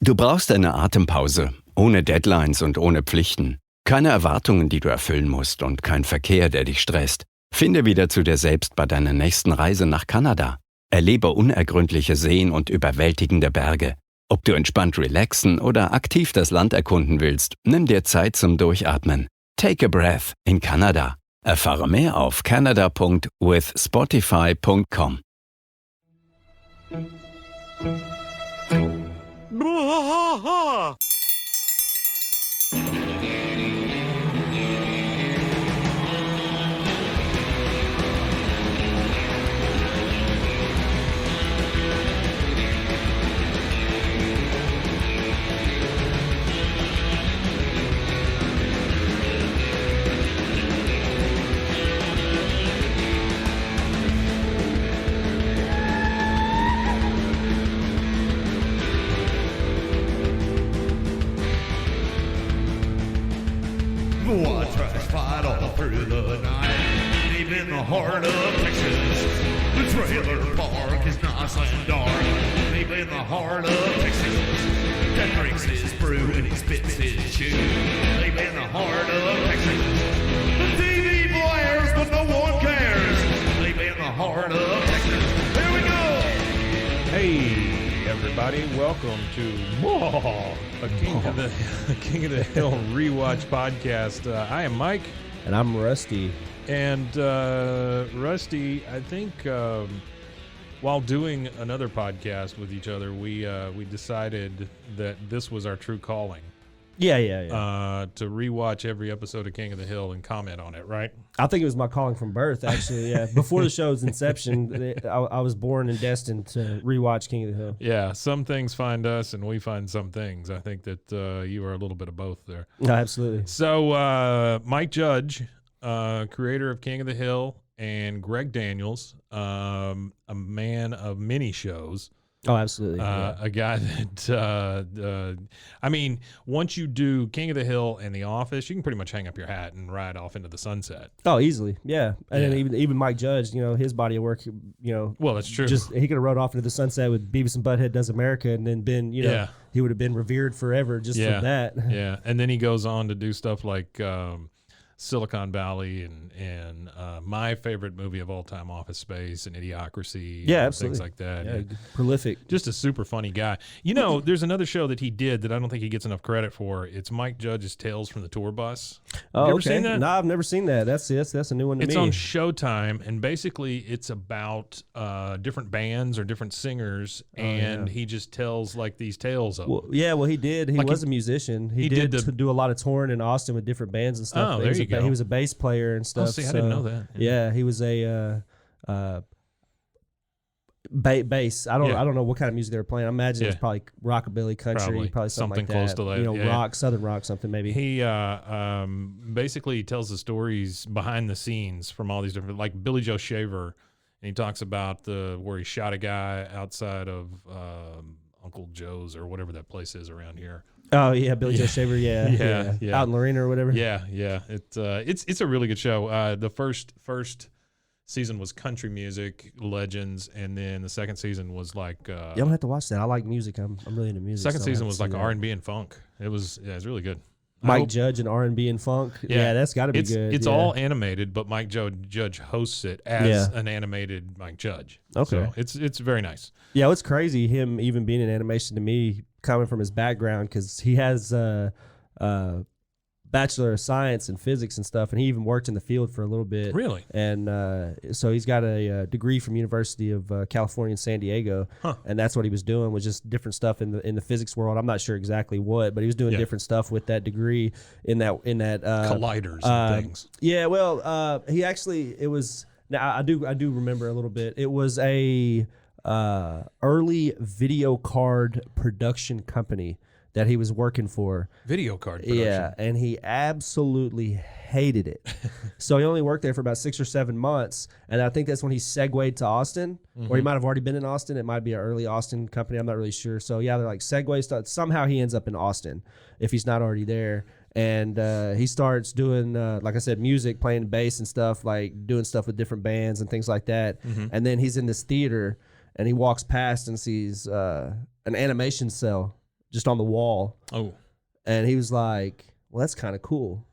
Du brauchst eine Atempause, ohne Deadlines und ohne Pflichten. Keine Erwartungen, die du erfüllen musst und kein Verkehr, der dich stresst. Finde wieder zu dir selbst bei deiner nächsten Reise nach Kanada. Erlebe unergründliche Seen und überwältigende Berge. Ob du entspannt relaxen oder aktiv das Land erkunden willst, nimm dir Zeit zum Durchatmen. Take a breath in Kanada. Erfahre mehr auf canada.withspotify.com. Bwaaa! Bwaaa tries to fight all through the night, deep in the heart of Texas. The trailer park is nice and dark, deep in the heart of Texas. Jack drinks his brew and he spits his chew, deep in the heart of Texas. The TV blares, but no one cares, deep in the heart of Texas. Here we go! Hey, everybody, welcome to Bwaaa, a King of the Hill rewatch podcast. I am Mike. And I'm Rusty. And Rusty, I think while doing another podcast with each other, we decided that this was our true calling. Yeah. To rewatch every episode of King of the Hill and comment on it, right? I think it was my calling from birth, actually. Yeah, before the show's inception, I was born and destined to rewatch King of the Hill. Yeah, some things find us, and we find some things. I think that you are a little bit of both there. No, absolutely. So Mike Judge, creator of King of the Hill, and Greg Daniels, a man of many shows. Oh, absolutely. Yeah. A guy that, I mean, once you do King of the Hill and The Office, you can pretty much hang up your hat and ride off into the sunset. Oh, easily. Yeah. And then even Mike Judge, his body of work, Well, that's true. Just he could have rode off into the sunset with Beavis and Butthead Does America and then been, he would have been revered forever just for that. Yeah. And then he goes on to do stuff like Silicon Valley and my favorite movie of all time, Office Space and Idiocracy, absolutely. things like that. Yeah, prolific. Just a super funny guy. There's another show that he did that I don't think he gets enough credit for. It's Mike Judge's Tales from the Tour Bus. Oh, you ever seen that? No, I've never seen that. That's a new one to me. It's on Showtime, and basically it's about different bands or different singers, and he just tells like these tales of them. Well, he did. He was a musician. He did do a lot of touring in Austin with different bands and stuff. Oh, there you go. He was a bass player and stuff. Oh, see, I didn't know that. Yeah, he was a bass. I don't know what kind of music they were playing. I imagine it's probably rockabilly, country, probably something like close that. to that. Rock, southern rock, something maybe. He basically tells the stories behind the scenes from all these different, like Billy Joe Shaver, and he talks about where he shot a guy outside of Uncle Joe's or whatever that place is around here. Oh yeah, Billy Joe Shaver, yeah, out in Lorena or whatever. Yeah. It's a really good show. The first season was country music legends, and then the second season was like. I'm gonna have to watch that. I like music. I'm really into music. Second season was like R&B and funk. It was really good. Mike Judge and R&B and funk. Yeah, that's got to be good. It's all animated, but Mike Judge hosts it as an animated Mike Judge. Okay, so it's very nice. Yeah, it's crazy him even being in animation to me, coming from his background, because he has Bachelor of Science in physics and stuff, and he even worked in the field for a little bit. Really? And so he's got a degree from University of California in San Diego, and that's what he was doing, was just different stuff in the physics world. I'm not sure exactly what, but he was doing different stuff with that degree in that colliders and things. Yeah, well, he actually, it was. Now I do remember a little bit. It was a early video card production company that he was working for. Video card production. Yeah, and he absolutely hated it. So he only worked there for about 6 or 7 months, and I think that's when he segued to Austin, or he might have already been in Austin. It might be an early Austin company. I'm not really sure. So yeah, they're like segues. Somehow he ends up in Austin if he's not already there. And he starts doing, like I said, music, playing bass and stuff, like doing stuff with different bands and things like that. And then he's in this theater, and he walks past and sees an animation cell just on the wall. Oh. And he was like, well, that's kind of cool.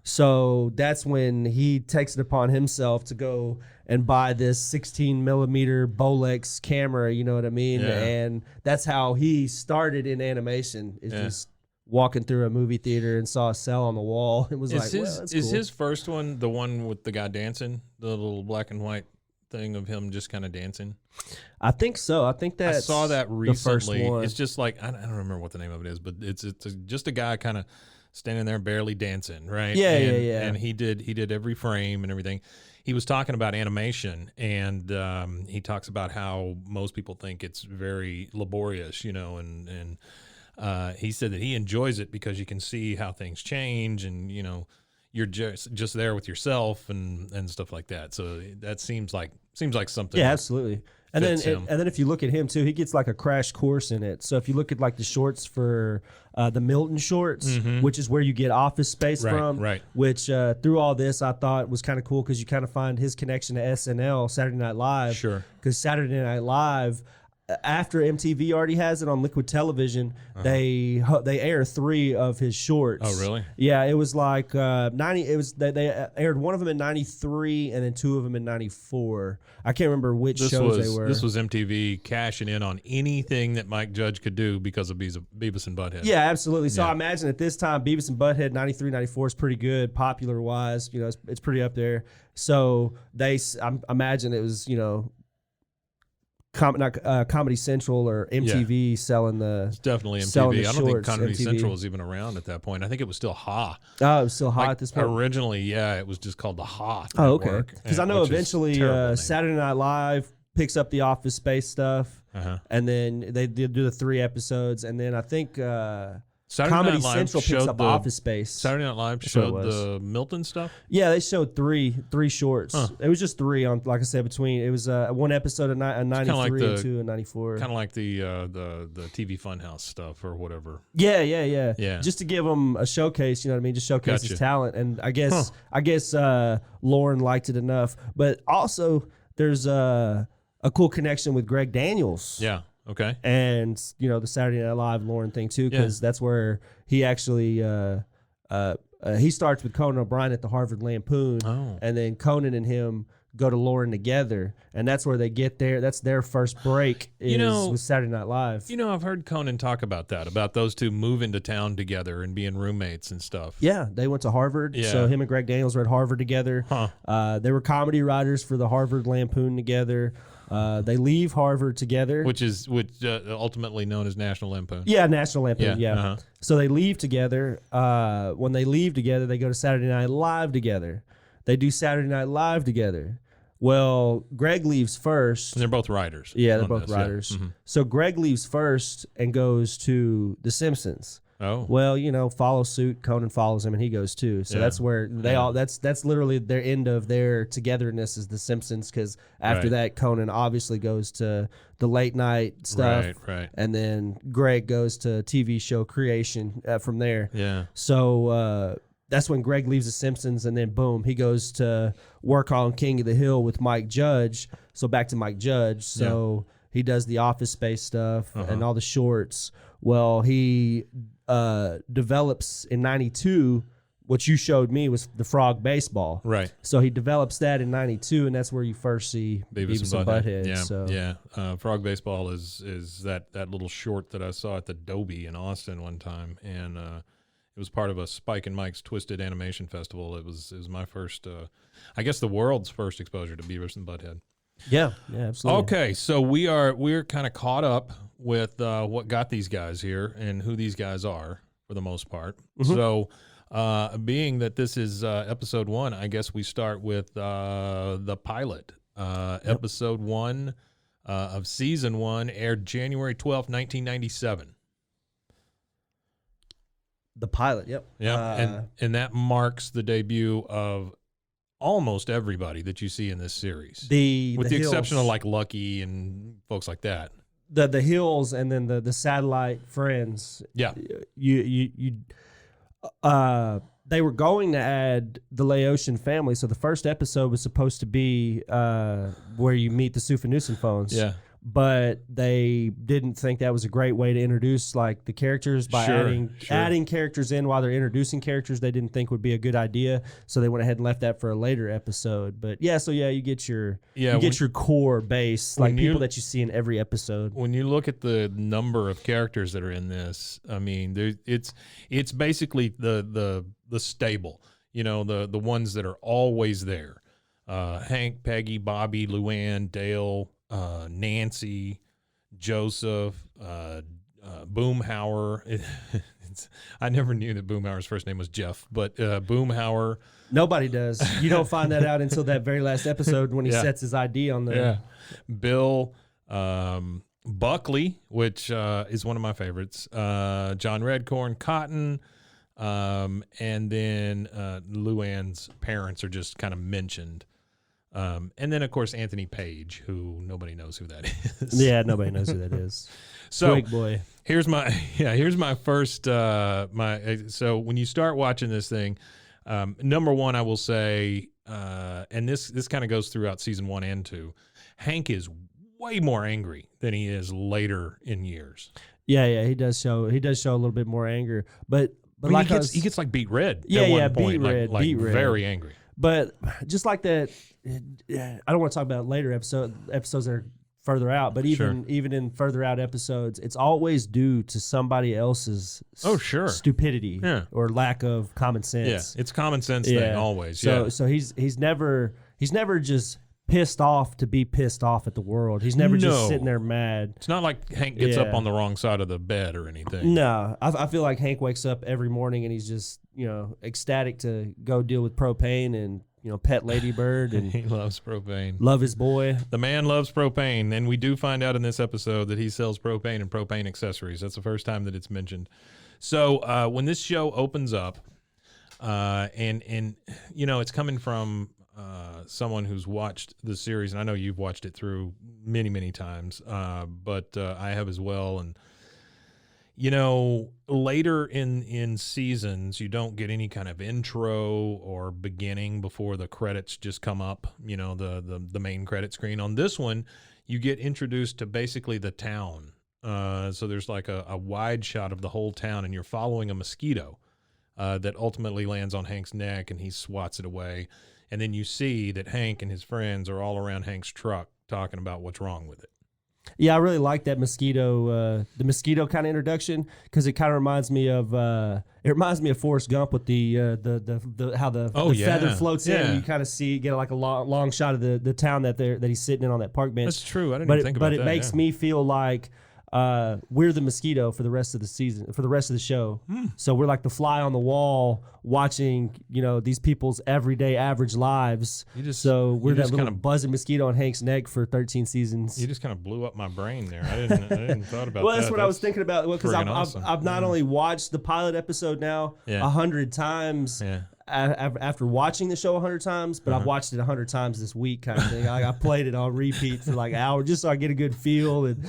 So that's when he takes it upon himself to go and buy this 16 millimeter Bolex camera, you know what I mean? Yeah. And that's how he started in animation, is just walking through a movie theater and saw a cell on the wall. It was Is like, his, well, that's is cool. his first one the one with the guy dancing? The little black and white thing of him just kind of dancing? I think so. I think that I saw that recently. The first one. It's just like, I don't remember what the name of it is, but it's just a guy kind of standing there barely dancing, right? Yeah, and, yeah. And he did every frame and everything. He was talking about animation, and he talks about how most people think it's very laborious, you know, and he said that he enjoys it because you can see how things change, and you know, you're just there with yourself and stuff like that. So that seems like something. Yeah, absolutely. And then fits him. and then if you look at him too, he gets like a crash course in it. So if you look at like the shorts for the Milton shorts, which is where you get Office Space from, right. which through all this I thought was kind of cool because you kind of find his connection to SNL, Saturday Night Live. Sure. Because Saturday Night Live, after MTV already has it on liquid television, they air 3 of his shorts. Oh, really? Yeah, it was like 90. It was they aired one of them in 93 and then 2 of them in 94. I can't remember which shows they were. This was MTV cashing in on anything that Mike Judge could do because of Beavis and Butthead. Yeah, absolutely. So Yeah. I imagine at this time, Beavis and Butthead 93, 94 is pretty good, popular wise. You know, it's pretty up there. So I imagine it was, you know, Comedy Central or MTV selling the. It's definitely selling MTV. the I don't think shorts, Comedy MTV. Central was even around at that point. I think it was still Ha. Oh, it was still hot Like, at this point. originally, yeah, it was just called the Ha. Oh, okay. Network, Because I know which is eventually terrible name. Saturday Night Live picks up the Office Space stuff, and then they do the 3 episodes, and then I think Saturday Comedy Night Live Central picks showed up the- Office Space. Saturday Night Live That's what it showed was. the Milton stuff. Yeah, they showed three shorts. Huh. It was just 3 on, like I said, between it was one episode of 93 like and 2 and 94. Kind of like the TV Funhouse stuff or whatever. Yeah. Just to give him a showcase, you know what I mean? Just showcase Gotcha. his talent, and I guess Lauren liked it enough. But also, there's a cool connection with Greg Daniels. Yeah. Okay. And you know the Saturday Night Live Lauren thing too, because that's where he actually he starts with Conan O'Brien at the Harvard Lampoon, and then Conan and him go to Lauren together, and that's where they get there. That's their first break with Saturday Night Live. You know, I've heard Conan talk about that, about those two moving to town together and being roommates and stuff. Yeah, they went to Harvard. Yeah. So him and Greg Daniels were at Harvard together. They were comedy writers for the Harvard Lampoon together. They leave Harvard together. Which ultimately known as National Lampoon. Yeah, National Lampoon, yeah. So they leave together. When they leave together, they go to Saturday Night Live together. They do Saturday Night Live together. Well, Greg leaves first. And they're both writers. Yeah, they're on both this, writers. Yeah. So Greg leaves first and goes to The Simpsons. Oh. Well, you know, follow suit. Conan follows him, and he goes too. So that's where they all. That's literally their end of their togetherness is The Simpsons. Because after that, Conan obviously goes to the late night stuff, Right. and then Greg goes to TV show creation from there. Yeah. So that's when Greg leaves The Simpsons, and then boom, he goes to work on King of the Hill with Mike Judge. So back to Mike Judge. So he does the Office Space stuff and all the shorts. Well, he develops in 92, what you showed me was the Frog Baseball. Right. So he develops that in 92, and that's where you first see Beavis and Butthead. Yeah. So. Yeah. Frog Baseball is that little short that I saw at the Dobie in Austin one time, and it was part of a Spike and Mike's Twisted Animation Festival. It was my first, I guess, the world's first exposure to Beavis and Butthead. Yeah, absolutely. Okay, so we're kind of caught up with what got these guys here and who these guys are for the most part. So, being that this is episode 1, I guess we start with the pilot. Episode 1 of season 1 aired January 12th, 1997. The pilot, yep. Yeah, and that marks the debut of almost everybody that you see in this series, with the exception of like Lucky and folks like that. The Hills, and then the satellite friends. Yeah, they were going to add the Laotian family, so the first episode was supposed to be where you meet the Sufanusen phones. Yeah. but they didn't think that was a great way to introduce like the characters by adding characters in while they're introducing characters. They didn't think would be a good idea, so they went ahead and left that for a later episode. But you get your core base, like people that you see in every episode. When you look at the number of characters that are in this, I mean, it's basically the stable, the ones that are always there. Hank, Peggy, Bobby, Luanne, Dale, Nancy, Joseph, Boomhauer. I never knew that Boomhauer's first name was Jeff, but Boomhauer. Nobody does. You don't find that out until that very last episode when he sets his ID on the. Yeah. Bill, Buckley, which is one of my favorites. John Redcorn, Cotton, and then Luann's parents are just kind of mentioned. And then, of course, Anthony Page, who nobody knows who that is. Yeah, nobody knows who that is. So Big boy. Here's my first so when you start watching this thing, number one, I will say, and this kind of goes throughout season 1 and 2, Hank is way more angry than he is later in years. Yeah, he does show a little bit more anger, but I mean, he gets like beat red. at one point, beat red, very angry. But just like that, I don't want to talk about later episodes that are further out, but even in further out episodes, it's always due to somebody else's stupidity or lack of common sense. Yeah, it's common sense thing always. So he's never just pissed off to be pissed off at the world. He's never just sitting there mad. It's not like Hank gets up on the wrong side of the bed or anything. No, I feel like Hank wakes up every morning and he's just ecstatic to go deal with propane and pet Ladybird, and he loves propane. Love his boy. The man loves propane, and we do find out in this episode that he sells propane and propane accessories. That's the first time that it's mentioned. So when this show opens up, and it's coming from someone who's watched the series, and I know you've watched it through many, many times, but I have as well. And later in seasons, you don't get any kind of intro or beginning before the credits just come up, the main credit screen. On this one, you get introduced to basically the town. So there's like a wide shot of the whole town, and you're following a mosquito that ultimately lands on Hank's neck, and he swats it away. And then you see that Hank and his friends are all around Hank's truck talking about what's wrong with it. Yeah, I really like that mosquito, the mosquito kind of introduction, because it kind of reminds me of Forrest Gump with the how the feather floats in. And you kind of get like a long shot of the town that he's sitting in on that park bench. That's true. I didn't even think about that. But it makes me feel like we're the mosquito for the rest of the season, for the rest of the show. So we're like the fly on the wall watching, these people's everyday average lives. We're that little buzzing mosquito on Hank's neck for 13 seasons. You just kind of blew up my brain there. I didn't thought about that. Well, that's what I was thinking about. Well, because I've not only watched the pilot episode now 100 times. Yeah. After watching the show 100 times, but I've watched it 100 times this week, kind of thing. I played it on repeat for like an hour just so I get a good feel and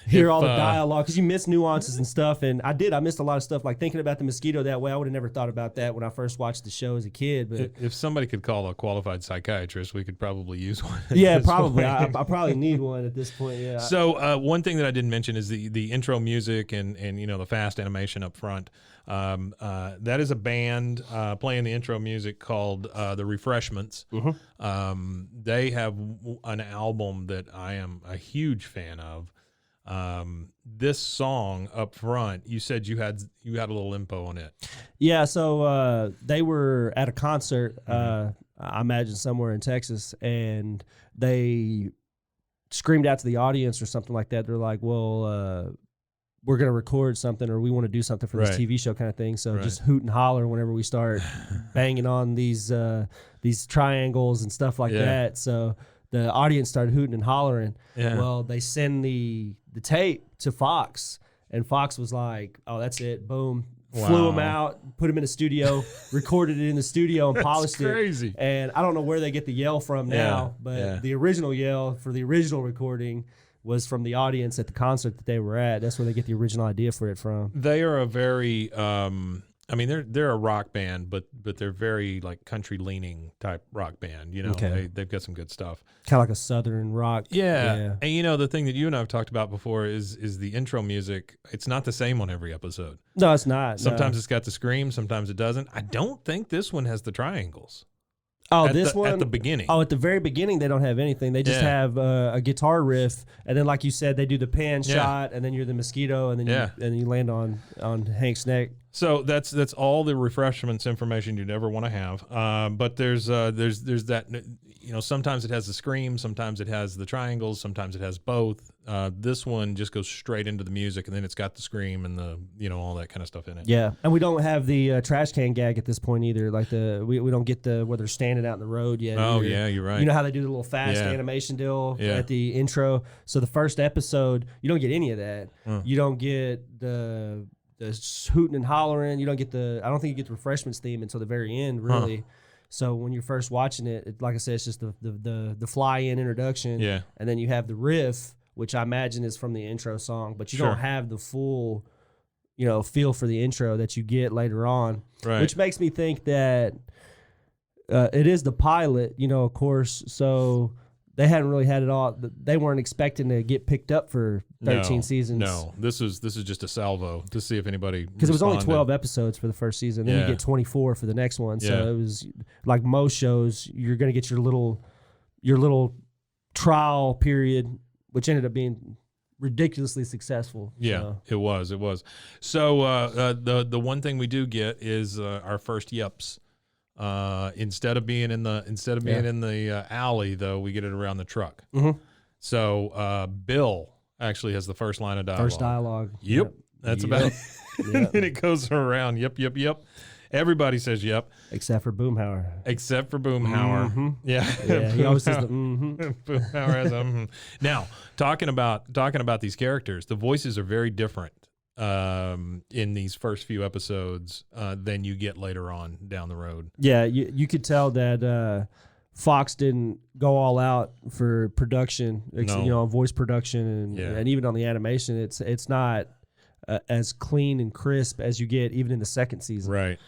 hear all the dialogue, because you miss nuances and stuff. And I missed a lot of stuff, like thinking about the mosquito that way. I would have never thought about that when I first watched the show as a kid. But if somebody could call a qualified psychiatrist, we could probably use one. Yeah, probably. I probably need one at this point. Yeah. So one thing that I didn't mention is the intro music and the fast animation up front. That is a band playing the intro music called The Refreshments. They have an album that I am a huge fan of. This song up front, you said you had a little info on it. Yeah, so they were at a concert, I imagine somewhere in Texas, and they screamed out to the audience or something like that. They're like, well, we're going to record something, or we want to do something for this TV show kind of thing. So just hoot and holler whenever we start banging on these triangles and stuff like that. So the audience started hooting and hollering. Yeah. Well, they send the tape to Fox, and Fox was like, oh, that's it. Boom. Wow. Flew him out, put him in a studio, recorded it in the studio, and polished crazy. It. And I don't know where they get the yell from now, but the original yell for the original recording was from the audience at the concert that they were at. That's where they get the original idea for it from. They are a very I mean, they're a rock band, but they're very like country leaning type rock band. You know, Okay. they've got some good stuff. Kind of like a southern rock. Yeah. And you know, the thing that you and I have talked about before is the intro music. It's not the same on every episode. No, it's not. Sometimes it's got the scream, sometimes it doesn't. I don't think this one has the triangles. Oh, At the beginning. Oh, at the very beginning, they don't have anything. They just have a guitar riff, and then, like you said, they do the pan shot, and then you're the mosquito, and then you land on Hank's neck. So that's all the refreshments information you'd ever want to have. But there's that, you know, sometimes it has the scream, sometimes it has the triangles, sometimes it has both. This one just goes straight into the music, and then it's got the scream and the, you know, all that kind of stuff in it. Yeah, and we don't have the trash can gag at this point either. Like we don't get the where they're standing out in the road yet. Oh either. yeah, you're right. You know how they do the little fast animation deal at the intro. So the first episode, you don't get any of that. You don't get the hooting and hollering. You don't get I don't think you get the refreshments theme until the very end, really. So when you're first watching it, like I said, it's just the fly-in introduction. Yeah. And then you have the riff, which I imagine is from the intro song, but you don't have the full, you know, feel for the intro that you get later on. Right. Which makes me think that it is the pilot, you know, of course. So they hadn't really had it all. They weren't expecting to get picked up for 13 seasons. No, this is just a salvo to see if anybody, because it was only 12 episodes for the first season. Then you get 24 for the next one. So it was like most shows, you're going to get your little trial period, which ended up being ridiculously successful. Yeah, so. It was. So the one thing we do get is our first yips. Instead of being in the alley, though, we get it around the truck. Mm-hmm. So Bill actually has the first line of dialogue. First dialogue. Yep. That's about it. And it goes around. Yep. Everybody says yep. Except for Boomhauer. Mm-hmm. Yeah. He always says the mm-hmm. Boomhauer has a mm-hmm. Now, talking about these characters, the voices are very different in these first few episodes than you get later on down the road. Yeah, you could tell that Fox didn't go all out for production, you know, voice production and even on the animation. It's not as clean and crisp as you get even in the second season. Right.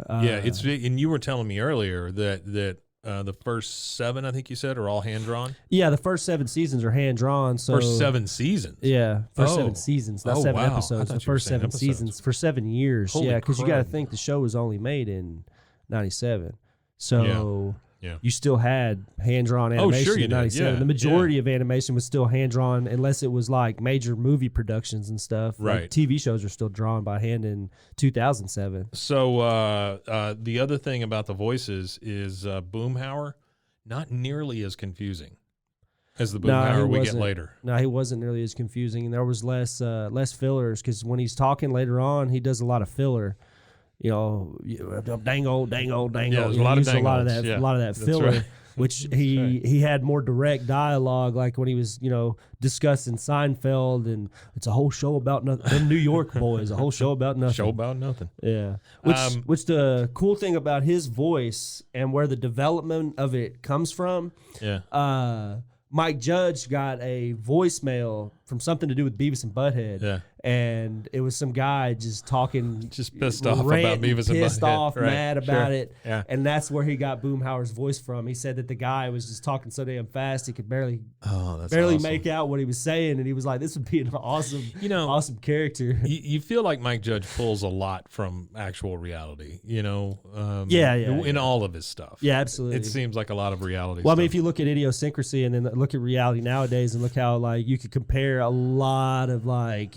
And you were telling me earlier that the first 7, I think you said, are all hand drawn. Yeah, the first 7 seasons are hand drawn. So first 7 seasons. Yeah, first 7 seasons, not 7 wow. episodes. The first 7 seasons for 7 years. Holy because you got to crud. think the show was only made in '97, so. Yeah. You still had hand-drawn animation in 97. Yeah, the majority of animation was still hand-drawn unless it was like major movie productions and stuff. Right. Like TV shows are still drawn by hand in 2007. So the other thing about the voices is Boomhauer, not nearly as confusing as the Boomhauer we get later. No, he wasn't nearly as confusing. And there was less fillers because when he's talking later on, he does a lot of filler. You know, dangle. Yeah, there's a lot of that. A lot of that filler, right. which he had more direct dialogue, like when he was, you know, discussing Seinfeld, and it's a whole show about nothing. Them New York boys, a whole show about nothing. Show about nothing. Yeah. Which the cool thing about his voice and where the development of it comes from. Yeah. Mike Judge got a voicemail from something to do with Beavis and Butthead. Yeah. And it was some guy just talking. Just pissed off about Beavis and Butthead. Pissed off, right. mad about it. Yeah. And that's where he got Boomhauer's voice from. He said that the guy was just talking so damn fast he could barely awesome. make out what he was saying. And he was like, this would be an awesome, awesome character. You feel like Mike Judge pulls a lot from actual reality, you know? In all of his stuff. Yeah, absolutely. It seems like a lot of reality Well, stuff. I mean, if you look at idiosyncrasy and then look at reality nowadays and look how, like, you could compare a lot of, like,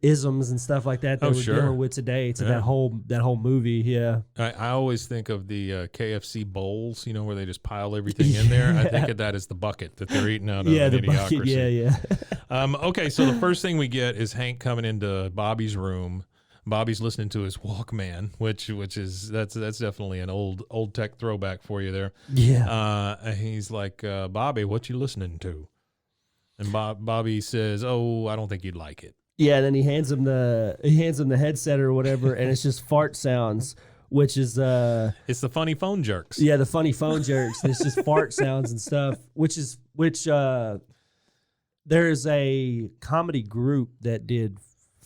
isms and stuff like that we're dealing with today to that whole movie. Yeah. I always think of the KFC bowls, you know, where they just pile everything in there. I think of that as the bucket that they're eating out of. Yeah, the Idiocracy. bucket. Yeah. Okay, so the first thing we get is Hank coming into Bobby's room. Bobby's listening to his Walkman, which is that's definitely an old tech throwback for you there. Yeah. He's like, Bobby, what you listening to? And Bobby says, "Oh, I don't think you'd like it." Yeah, and then he hands him the headset or whatever, and it's just fart sounds, which is it's the funny phone jerks. Yeah, the funny phone jerks. It's just fart sounds and stuff, which there is a comedy group that did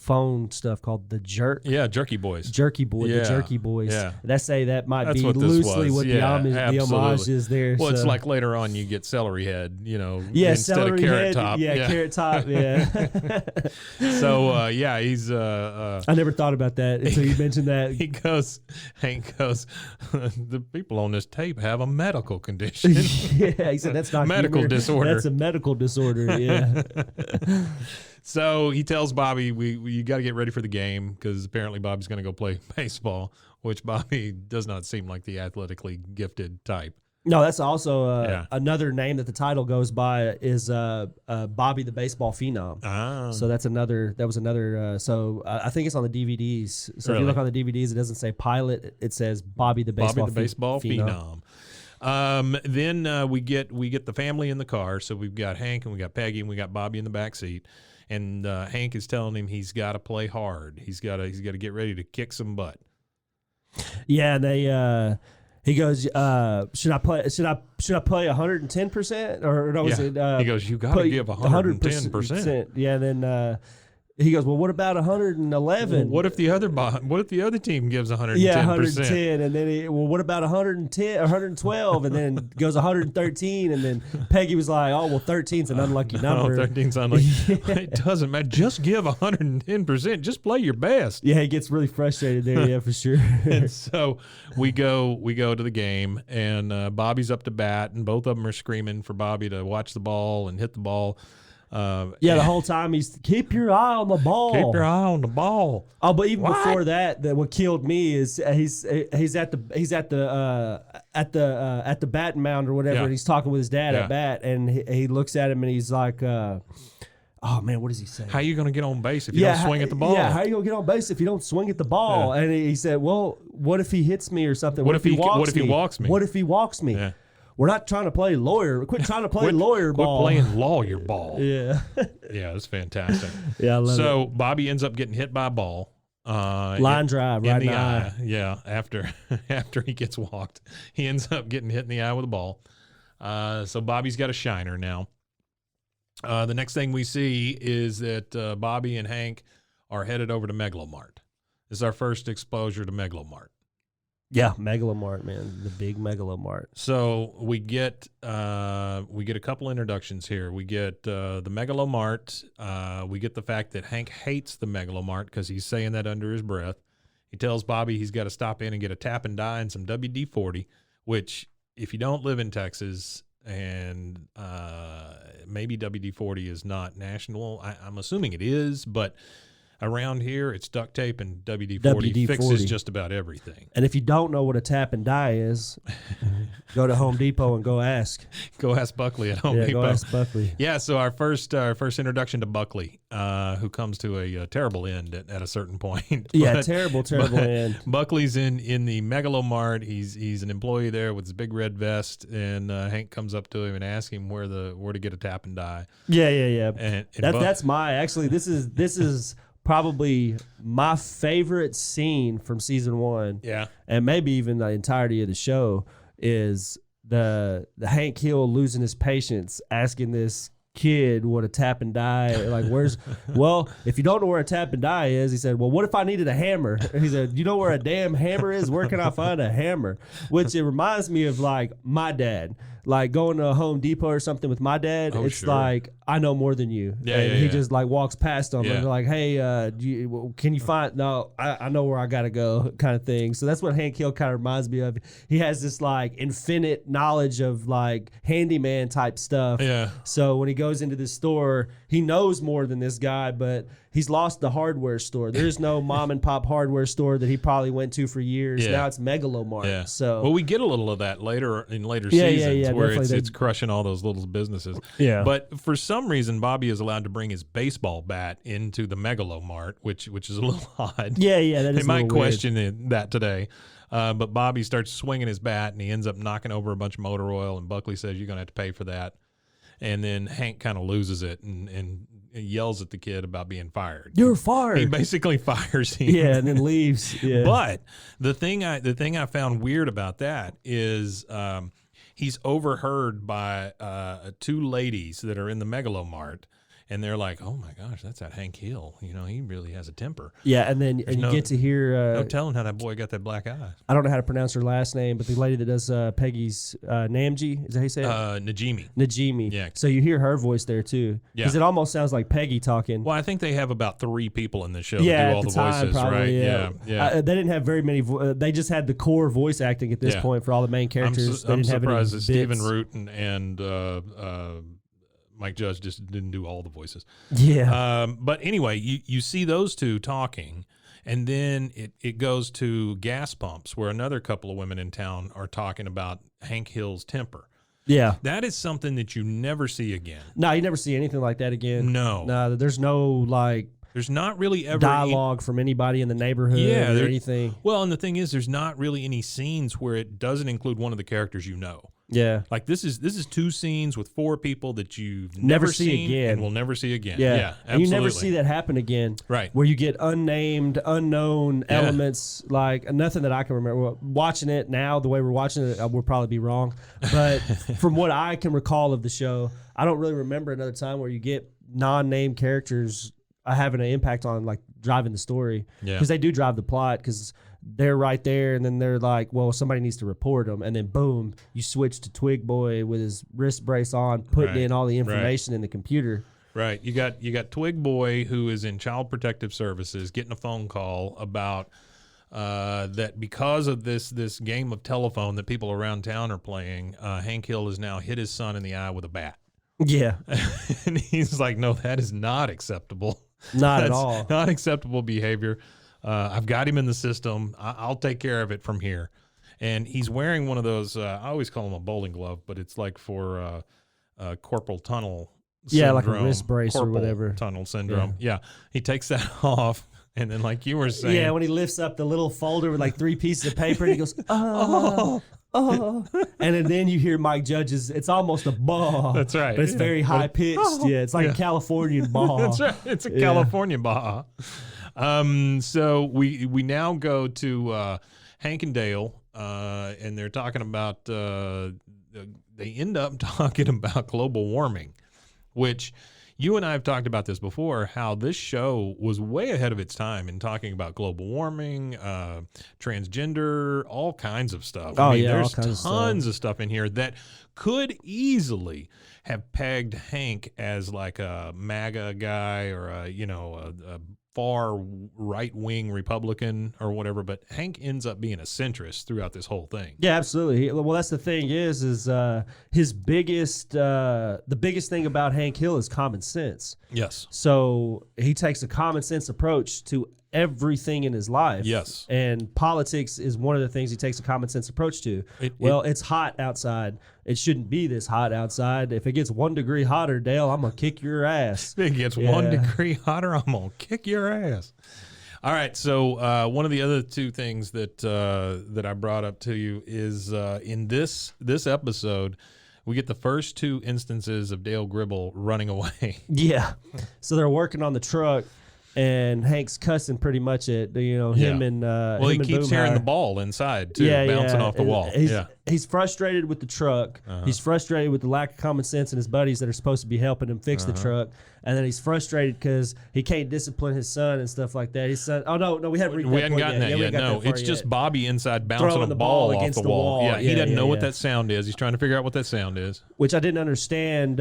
phone stuff called the Jerk. Yeah, Jerky Boys. Jerky Boy, Yeah, the Jerky Boys. yeah. They say that might That's be what this loosely was. what Yeah, the homage absolutely. is there. Well, it's so. like later on you get celery head, Yeah, instead celery of carrot head. top. Yeah, carrot top. Yeah. So he's I never thought about that until you mentioned that. Hank goes, the people on this tape have a medical condition. Yeah, he said that's not medical humor. disorder. That's a medical disorder. Yeah. So he tells Bobby, you got to get ready for the game because apparently Bobby's going to go play baseball, which Bobby does not seem like the athletically gifted type. No, that's also another name that the title goes by is Bobby the Baseball Phenom. Ah. So that was another. So I think it's on the DVDs. So if you look on the DVDs, it doesn't say pilot; it says Bobby the Baseball Phenom. Then we get the family in the car. So we've got Hank and we got Peggy and we got Bobby in the back seat. And Hank is telling him he's got to play hard. He's got to get ready to kick some butt. Yeah, and he goes, should I play 110% or no? Was it? He goes, you got to give 110%. Yeah, and then he goes, well, what about 111? Well, what if the other team gives 110%? Yeah, 110, and then what about 110 or 112, and then goes 113, and then Peggy was like, oh, well, 13's an unlucky number. 13's unlucky. It doesn't matter. Just give 110%. Just play your best. Yeah, he gets really frustrated there. Yeah, for sure. And so we go to the game, and Bobby's up to bat, and both of them are screaming for Bobby to watch the ball and hit the ball. The whole time he's keep your eye on the ball. Keep your eye on the ball. Oh, but even before that, what killed me is he's at the batting mound or whatever, and he's talking with his dad at bat, and he looks at him and he's like, "Oh man, what does he say? How you going to get on base if you don't swing at the ball? Yeah, how you going to get on base if you don't swing at the ball?" And he said, "Well, what if he hits me or something? What if he walks me? What if he walks me?" Yeah. We're not trying to play lawyer. Quit trying to play lawyer ball. Quit playing lawyer ball. Yeah. Yeah, that's fantastic. Yeah, I love it. So Bobby ends up getting hit by a ball. Line drive right in the eye. Yeah, after he gets walked, he ends up getting hit in the eye with a ball. So Bobby's got a shiner now. The next thing we see is that Bobby and Hank are headed over to Megalo-Mart. This is our first exposure to Megalo-Mart. Yeah, Megalo-Mart, man, the big Megalo-Mart. So we get a couple introductions here. We get the Megalo-Mart. We get the fact that Hank hates the Megalo-Mart because he's saying that under his breath. He tells Bobby he's got to stop in and get a tap and die and some WD-40, which if you don't live in Texas and maybe WD-40 is not national, I'm assuming it is, but around here, it's duct tape and WD-40 fixes just about everything. And if you don't know what a tap and die is, go to Home Depot and go ask. Go ask Buckley at Home Depot. Go ask Buckley. Yeah, so our first introduction to Buckley, who comes to a terrible end at a certain point. Yeah, terrible end. Buckley's in the Megalo-Mart. He's an employee there with his big red vest, and Hank comes up to him and asks him where to get a tap and die. Yeah. And that's this is probably my favorite scene from season 1. Yeah. And maybe even the entirety of the show is the Hank Hill losing his patience, asking this kid what a tap and die, like well, if you don't know where a tap and die is, he said, well, what if I needed a hammer? He said, you know where a damn hammer is? Where can I find a hammer? Which it reminds me of like my dad. Like going to a Home Depot or something with my dad, it's sure. Like, I know more than you. Yeah, and he just like walks past them and like, hey, can you find, no, I know where I got to go kind of thing. So that's what Hank Hill kind of reminds me of. He has this like infinite knowledge of like handyman type stuff. Yeah. So when he goes into this store, he knows more than this guy, but he's lost the hardware store. There's no mom and pop hardware store that he probably went to for years. Yeah. Now it's Megalo-Mart. Yeah. So well, we get a little of that later seasons where it's crushing all those little businesses. Yeah. But for some reason, Bobby is allowed to bring his baseball bat into the Megalo-Mart, which is a little odd. Yeah, that is. They might question that today. But Bobby starts swinging his bat, and he ends up knocking over a bunch of motor oil, and Buckley says, you're going to have to pay for that. And then Hank kind of loses it and yells at the kid about being fired. You're fired. He basically fires him. Yeah, and then leaves. Yeah. But the thing I found weird about that is he's overheard by two ladies that are in the Megalo-Mart, and they're like, "Oh my gosh, that's that Hank Hill. You know, he really has a temper." Yeah, and then you get to hear. No telling how that boy got that black eye. I don't know how to pronounce her last name, but the lady that does Peggy's Namji, is that how you say it? Najimi. Najimi. Yeah. So you hear her voice there too, because Yeah. it almost sounds like Peggy talking. Well, I think they have about 3 people in the show Yeah, that do all at the the time, voices, probably, right? yeah. Yeah. They didn't have very many. They just had the core voice acting at this Yeah. point for all the main characters. They I'm didn't have any surprised that Stephen bits. Root and Mike Judge just didn't do all the voices. Yeah. But anyway, you see those two talking, and then it goes to gas pumps where another couple of women in town are talking about Hank Hill's temper. Yeah. That is something that you never see again. No, you never see anything like that again. No. There's no like There's not really ever dialogue from anybody in the neighborhood or anything. Well, and the thing is, there's not really any scenes where it doesn't include one of the characters you know. Yeah. Like this is 2 scenes with 4 people that you've Never never see seen again. and will never see again. Yeah. Yeah, And you never absolutely. see that happen again. Right. Where you get unnamed, unknown elements, like nothing that I can remember. Well, watching it now, the way we're watching it, we'll probably be wrong. But from what I can recall of the show, I don't really remember another time where you get non-named characters having an impact on like driving the story. Yeah. Because they do drive the plot because they're right there, and then they're like, well, somebody needs to report them, and then boom, you switch to Twig Boy with his wrist brace on, putting Right. in all the information in the computer. Right. You got Twig Boy, who is in Child Protective Services, getting a phone call about that because of this game of telephone that people around town are playing, Hank Hill has now hit his son in the eye with a bat. Yeah. And he's like, no, that is not acceptable. Not at That's all. Not acceptable behavior. I've got him in the system. I'll take care of it from here. And he's wearing one of those, I always call them a bowling glove, but it's like for corporal tunnel Yeah, like a syndrome, wrist brace or corporal whatever. tunnel syndrome. Yeah. He takes that off. And then like you were saying. Yeah, when he lifts up the little folder with like 3 pieces of paper, and he goes, oh. And then you hear Mike Judge's, it's almost a baw. That's right. But it's very high pitched. Yeah, it's like a Californian baw. That's right. It's a California Baja. So we now go to Hank and Dale, and they're talking about they end up talking about global warming, which you and I have talked about this before, how this show was way ahead of its time in talking about global warming, transgender, all kinds of stuff. Oh, I mean, yeah, all there's kinds of stuff. tons of stuff in here that could easily have pegged Hank as like a MAGA guy or a far right-wing Republican or whatever, but Hank ends up being a centrist throughout this whole thing. Yeah, absolutely. Well, that's the thing is his biggest, the biggest thing about Hank Hill is common sense. Yes. So he takes a common sense approach to everything in his life. Yes. And politics is one of the things he takes a common sense approach to. It's hot outside. It shouldn't be this hot outside. If it gets 1 degree hotter, Dale, I'm going to kick your ass. If it gets 1 degree hotter, I'm going to kick your ass. All right, so one of the other 2 things that I brought up to you is in this episode, we get the first 2 instances of Dale Gribble running away. Yeah. So they're working on the truck, and Hank's cussing pretty much at him and well, he him and keeps hearing Boomhauer. the ball inside too, bouncing off the wall. He's frustrated with the truck. He's frustrated with the lack of common sense in his buddies that are supposed to be helping him fix the truck. And then he's frustrated because he can't discipline his son and stuff like that. His son, we haven't gotten that yet. No, it's just Bobby inside bouncing Throwing a the ball off against the wall. Yeah, he doesn't know what yeah. that sound is. He's trying to figure out what that sound is. Which I didn't understand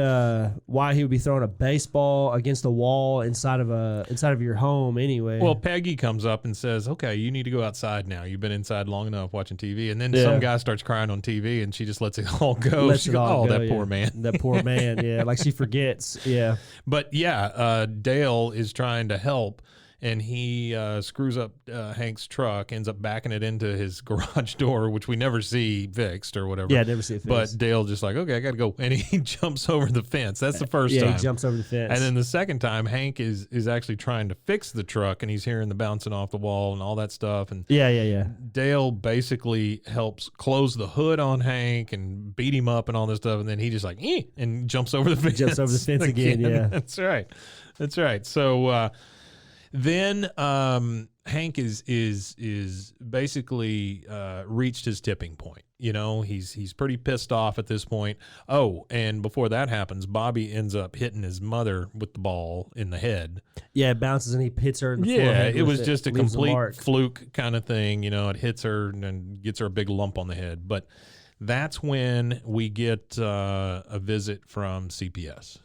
why he would be throwing a baseball against a wall inside of your home anyway. Well, Peggy comes up and says, "Okay, you need to go outside now. You've been inside long enough watching TV." And then some guy starts crying on TV, and she just lets it all go. Lets it all go, that poor man. That poor man. Yeah, like she forgets. Yeah. But Dale is trying to help, and he screws up Hank's truck, ends up backing it into his garage door, which we never see fixed or whatever. Yeah, never see it fixed. But Dale just like, okay, I got to go. And he jumps over the fence. That's the first time. Yeah, he jumps over the fence. And then the second time, Hank is actually trying to fix the truck, and he's hearing the bouncing off the wall and all that stuff. And yeah. Dale basically helps close the hood on Hank and beat him up and all this stuff. And then he just like, and jumps over the fence. Jumps over the fence again, yeah. That's right. So Then Hank is basically reached his tipping point. You know, he's pretty pissed off at this point. Oh, and before that happens, Bobby ends up hitting his mother with the ball in the head. Yeah, it bounces and he hits her in the Yeah, forehead. it was just a leaves complete mark. fluke kind of thing. You know, it hits her and gets her a big lump on the head. But that's when we get a visit from CPS.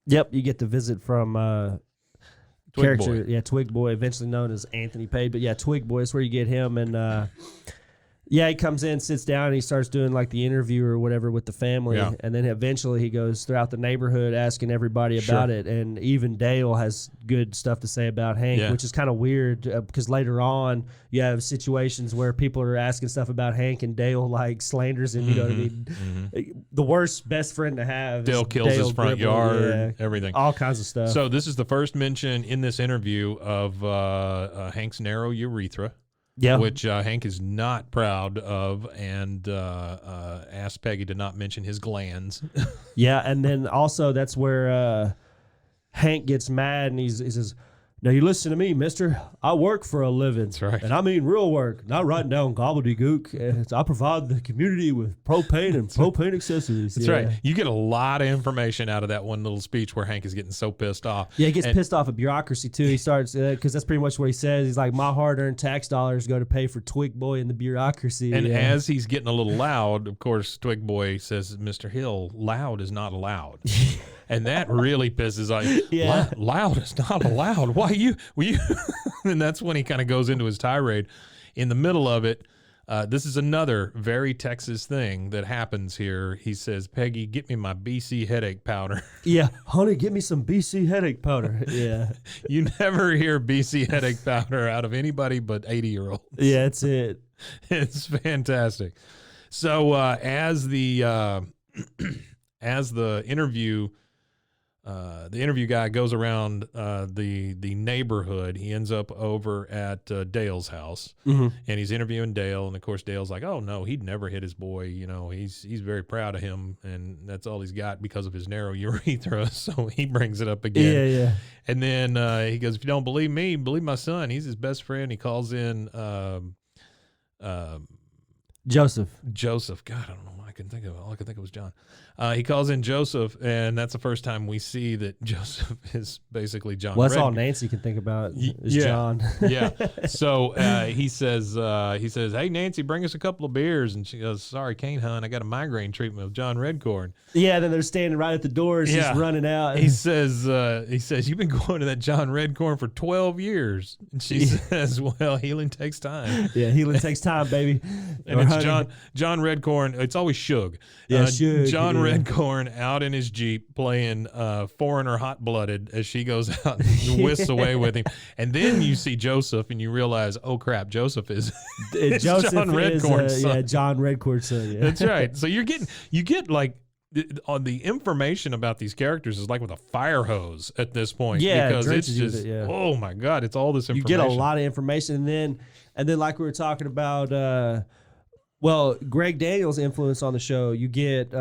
Yep, you get the visit from Twig character, Boy. yeah, Twig Boy, eventually known as Anthony Page, but yeah, Twig Boy is where you get him, and yeah, he comes in, sits down, and he starts doing like the interview or whatever with the family, Yeah. and then eventually he goes throughout the neighborhood asking everybody about it, and even Dale has good stuff to say about Hank, Yeah. which is kind of weird because later on you have situations where people are asking stuff about Hank and Dale like slanders him. You know what I mean? The worst best friend to have. Dale is kills his Dale front Gribble, yard, yeah, everything. all kinds of stuff. So this is the first mention in this interview of Hank's narrow urethra, yeah, which Hank is not proud of, and asked Peggy to not mention his glands. yeah, and then also that's where Hank gets mad and he says, "Now you listen to me, mister. I work for a living. That's right. And I mean real work, not writing down gobbledygook. And I provide the community with propane and propane accessories." That's right. You get a lot of information out of that one little speech where Hank is getting so pissed off. Yeah, he gets pissed off at bureaucracy too. He starts because that's pretty much what he says. He's like, "My hard-earned tax dollars go to pay for Twig Boy and the bureaucracy." And yeah. as he's getting a little loud, of course, Twig Boy says, "Mr. Hill, loud is not allowed." And that really pisses off. Yeah. Loud is not allowed. Why you? And that's when he kind of goes into his tirade. In the middle of it, this is another very Texas thing that happens here. He says, "Peggy, get me my BC headache powder." Yeah, honey, get me some BC headache powder. Yeah, You never hear BC headache powder out of anybody but 80-year-olds. yeah, that's it. It's fantastic. So as the interview guy goes around the neighborhood, he ends up over at Dale's house, and he's interviewing Dale. And of course, Dale's like, "Oh no, he'd never hit his boy. You know, he's very proud of him, and that's all he's got because of his narrow urethra." So he brings it up again. Yeah, yeah. And then he goes, "If you don't believe me, believe my son. He's his best friend." He calls in Joseph. God, I don't know why I couldn't think of it. All I could think of was John. He calls in Joseph, and that's the first time we see that Joseph is basically John. Well, that's all Reddick. Nancy can think about is yeah. John. Yeah. So he says, "Hey, Nancy, bring us a couple of beers." And she goes, "Sorry, can't, hon. I got a migraine treatment with John Redcorn." Yeah, then they're standing right at the doors, just running out. He says, "You've been going to that John Redcorn for 12 years." And she says, "Well, healing takes time." Yeah, healing takes time, baby. And it's John Redcorn. It's always Suge. Yeah, Suge, John yeah. Redcorn out in his Jeep playing Foreigner Hot Blooded as she goes out and whisks away with him. And then you see Joseph and you realize, oh crap, Joseph is Joseph John Redcorn's son. Yeah, John Redcorn's son. Yeah. That's right. So you get like on the information about these characters is like with a fire hose at this point. Yeah, because it's drenches you just with it, yeah. oh my God, it's all this You information. get a lot of information, and then like we were talking about, well, Greg Daniels' influence on the show. You get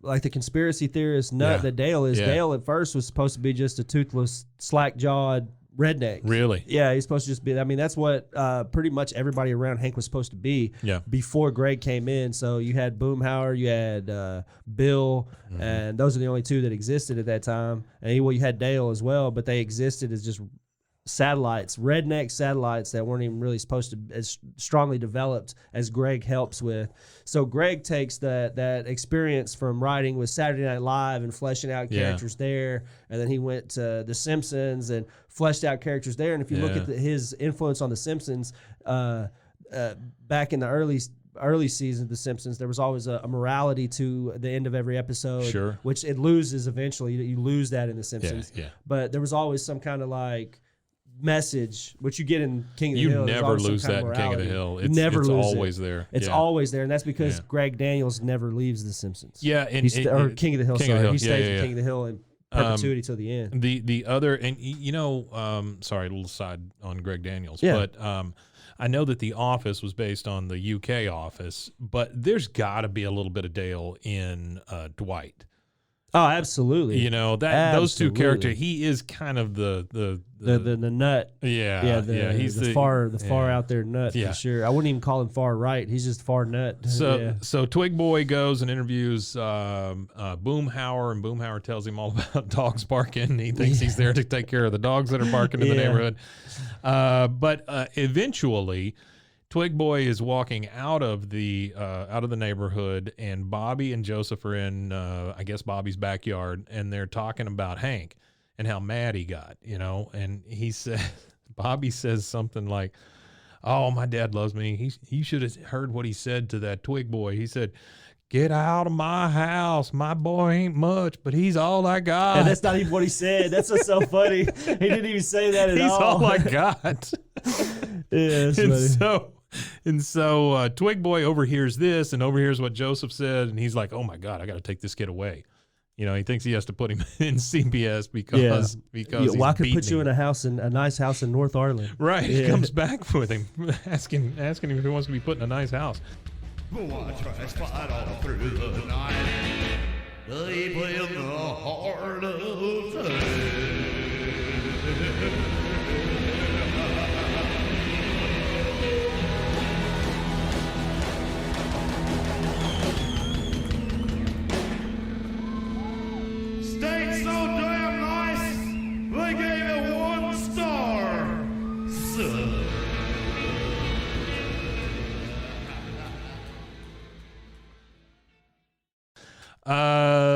like the conspiracy theorist nut that Dale is. Yeah. Dale at first was supposed to be just a toothless, slack-jawed redneck. Really? Yeah, he's supposed to just be. I mean, that's what pretty much everybody around Hank was supposed to be. Yeah. Before Greg came in, so you had Boomhauer, you had Bill, and those are the only two that existed at that time. And you had Dale as well, but they existed as just satellites, redneck satellites that weren't even really supposed to as strongly developed as Greg helps with. So Greg takes that experience from writing with Saturday Night Live and fleshing out characters there, and then he went to The Simpsons and fleshed out characters there. And if you look at his influence on The Simpsons, back in the early seasons of The Simpsons, there was always a morality to the end of every episode, Sure. which it loses eventually. You lose that in The Simpsons. Yeah. But there was always some kind of like message, which you get in King of the Hill. You There's never always some lose kind that of in King of the morality. Hill. You It's never lose always it. there. It's Yeah. always there, and that's because Yeah. Greg Daniels never leaves The Simpsons. Yeah, and or King of the Hill. King of the Sorry, Hill. he stays Yeah. in King of the Hill in perpetuity till the end. The other, and you know, sorry, a little side on Greg Daniels, Yeah. but I know that The Office was based on the UK Office, but there's got to be a little bit of Dale in Dwight. Oh, absolutely. You know, that those two characters, he is kind of the nut. He's the far out there nut for sure. I wouldn't even call him far right. He's just far nut. So Twig Boy goes and interviews Boomhauer, and Boomhauer tells him all about dogs barking. He thinks he's there to take care of the dogs that are barking in the neighborhood. But eventually, Twig Boy is walking out of the neighborhood, and Bobby and Joseph are in, I guess, Bobby's backyard, and they're talking about Hank and how mad he got, you know. And he said, Bobby says something like, "Oh, my dad loves me. He should have heard what he said to that Twig Boy. He said, 'Get out of my house. My boy ain't much, but he's all I got.'" And that's not even what he said. That's what's so funny. He didn't even say that at all. He's all I got. Yeah, that's funny. And so Twig Boy overhears this and overhears what Joseph said, and he's like, "Oh my God, I got to take this kid away." You know, he thinks he has to put him in CPS because well, I could put you in a nice house in North Arlen. Right. He comes back with him, asking him if he wants to be put in a nice house. Bwaaa tries to fight all through the night, deep in the heart of time. Steak so damn nice, they gave it 1 star. So.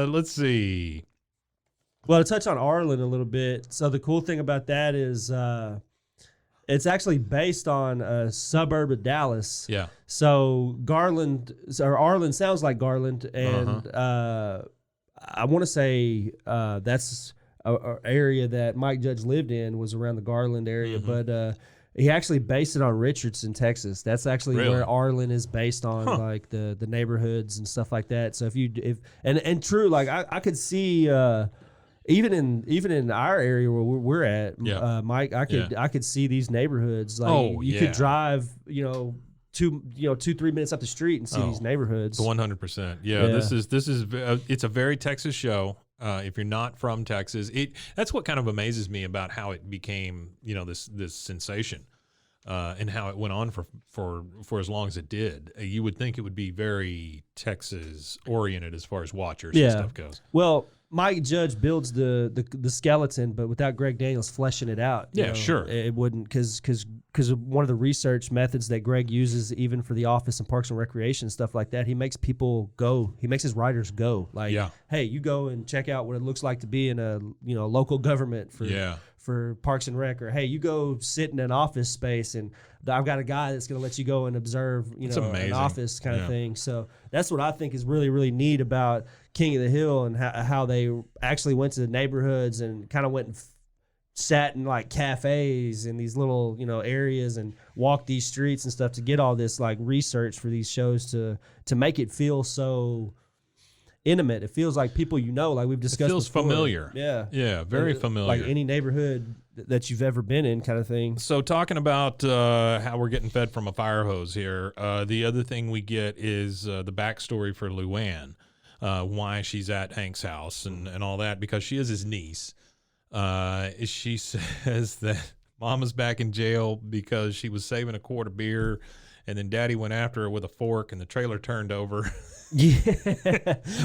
Let's see. Well, to touch on Arlen a little bit. So the cool thing about that is it's actually based on a suburb of Dallas. Yeah. So Arlen sounds like Garland, and I want to say that's a area that Mike Judge lived in, was around the Garland area, but he actually based it on Richardson, Texas. That's actually where Arlen is based on, like the neighborhoods and stuff like that. So if true, like I could see even in our area where we're at, Mike, I could see these neighborhoods. Like you could drive, 2-3 minutes up the street and see these neighborhoods. 100%. Yeah. This is it's a very Texas show. If you're not from Texas, that's what kind of amazes me about how it became, this sensation, and how it went on for as long as it did. You would think it would be very Texas oriented as far as watchers and stuff goes. Well, Mike Judge builds the skeleton, but without Greg Daniels fleshing it out. Sure. It wouldn't, because one of the research methods that Greg uses, even for The Office and Parks and Recreation and stuff like that, he makes people go. He makes his writers go. Like, hey, you go and check out what it looks like to be in a local government for Parks and Rec, or hey, you go sit in an office space, and I've got a guy that's going to let you go and observe, an office kind of thing. So that's what I think is really, really neat about King of the Hill, and how they actually went to the neighborhoods and kind of went and sat in like cafes in these little, areas, and walked these streets and stuff to get all this like research for these shows to make it feel so intimate. It feels like people, like we've discussed. It feels before. Familiar. Yeah, very familiar. Like any neighborhood that you've ever been in, kind of thing. So talking about how we're getting fed from a fire hose here, the other thing we get is the backstory for Luanne, why she's at Hank's house and all that, because she is his niece. She says that Mama's back in jail because she was saving a quart of beer, and then Daddy went after her with a fork, and the trailer turned over. Yeah.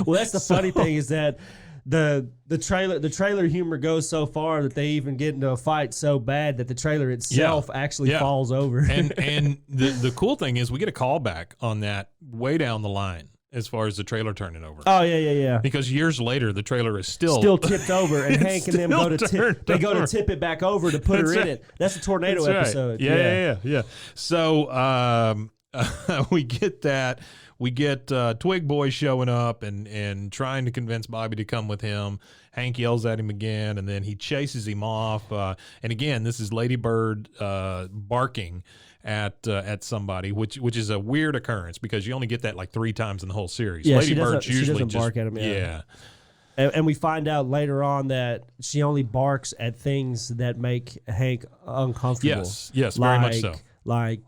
Well, that's the funny thing, is that the trailer humor goes so far that they even get into a fight so bad that the trailer itself actually falls over. and the cool thing is we get a callback on that way down the line as far as the trailer turning over. Oh yeah. Because years later the trailer is still tipped over, and Hank and them go to tip it back over to put her in it. That's a tornado episode. Yeah. So we get that. We get Twig Boy showing up and trying to convince Bobby to come with him. Hank yells at him again, and then he chases him off. And again, this is Lady Bird barking at somebody, which is a weird occurrence, because you only get that like 3 times in the whole series. Yeah, Lady Bird's she usually doesn't bark at him. Yeah. And we find out later on that she only barks at things that make Hank uncomfortable. Yes, very much so. Like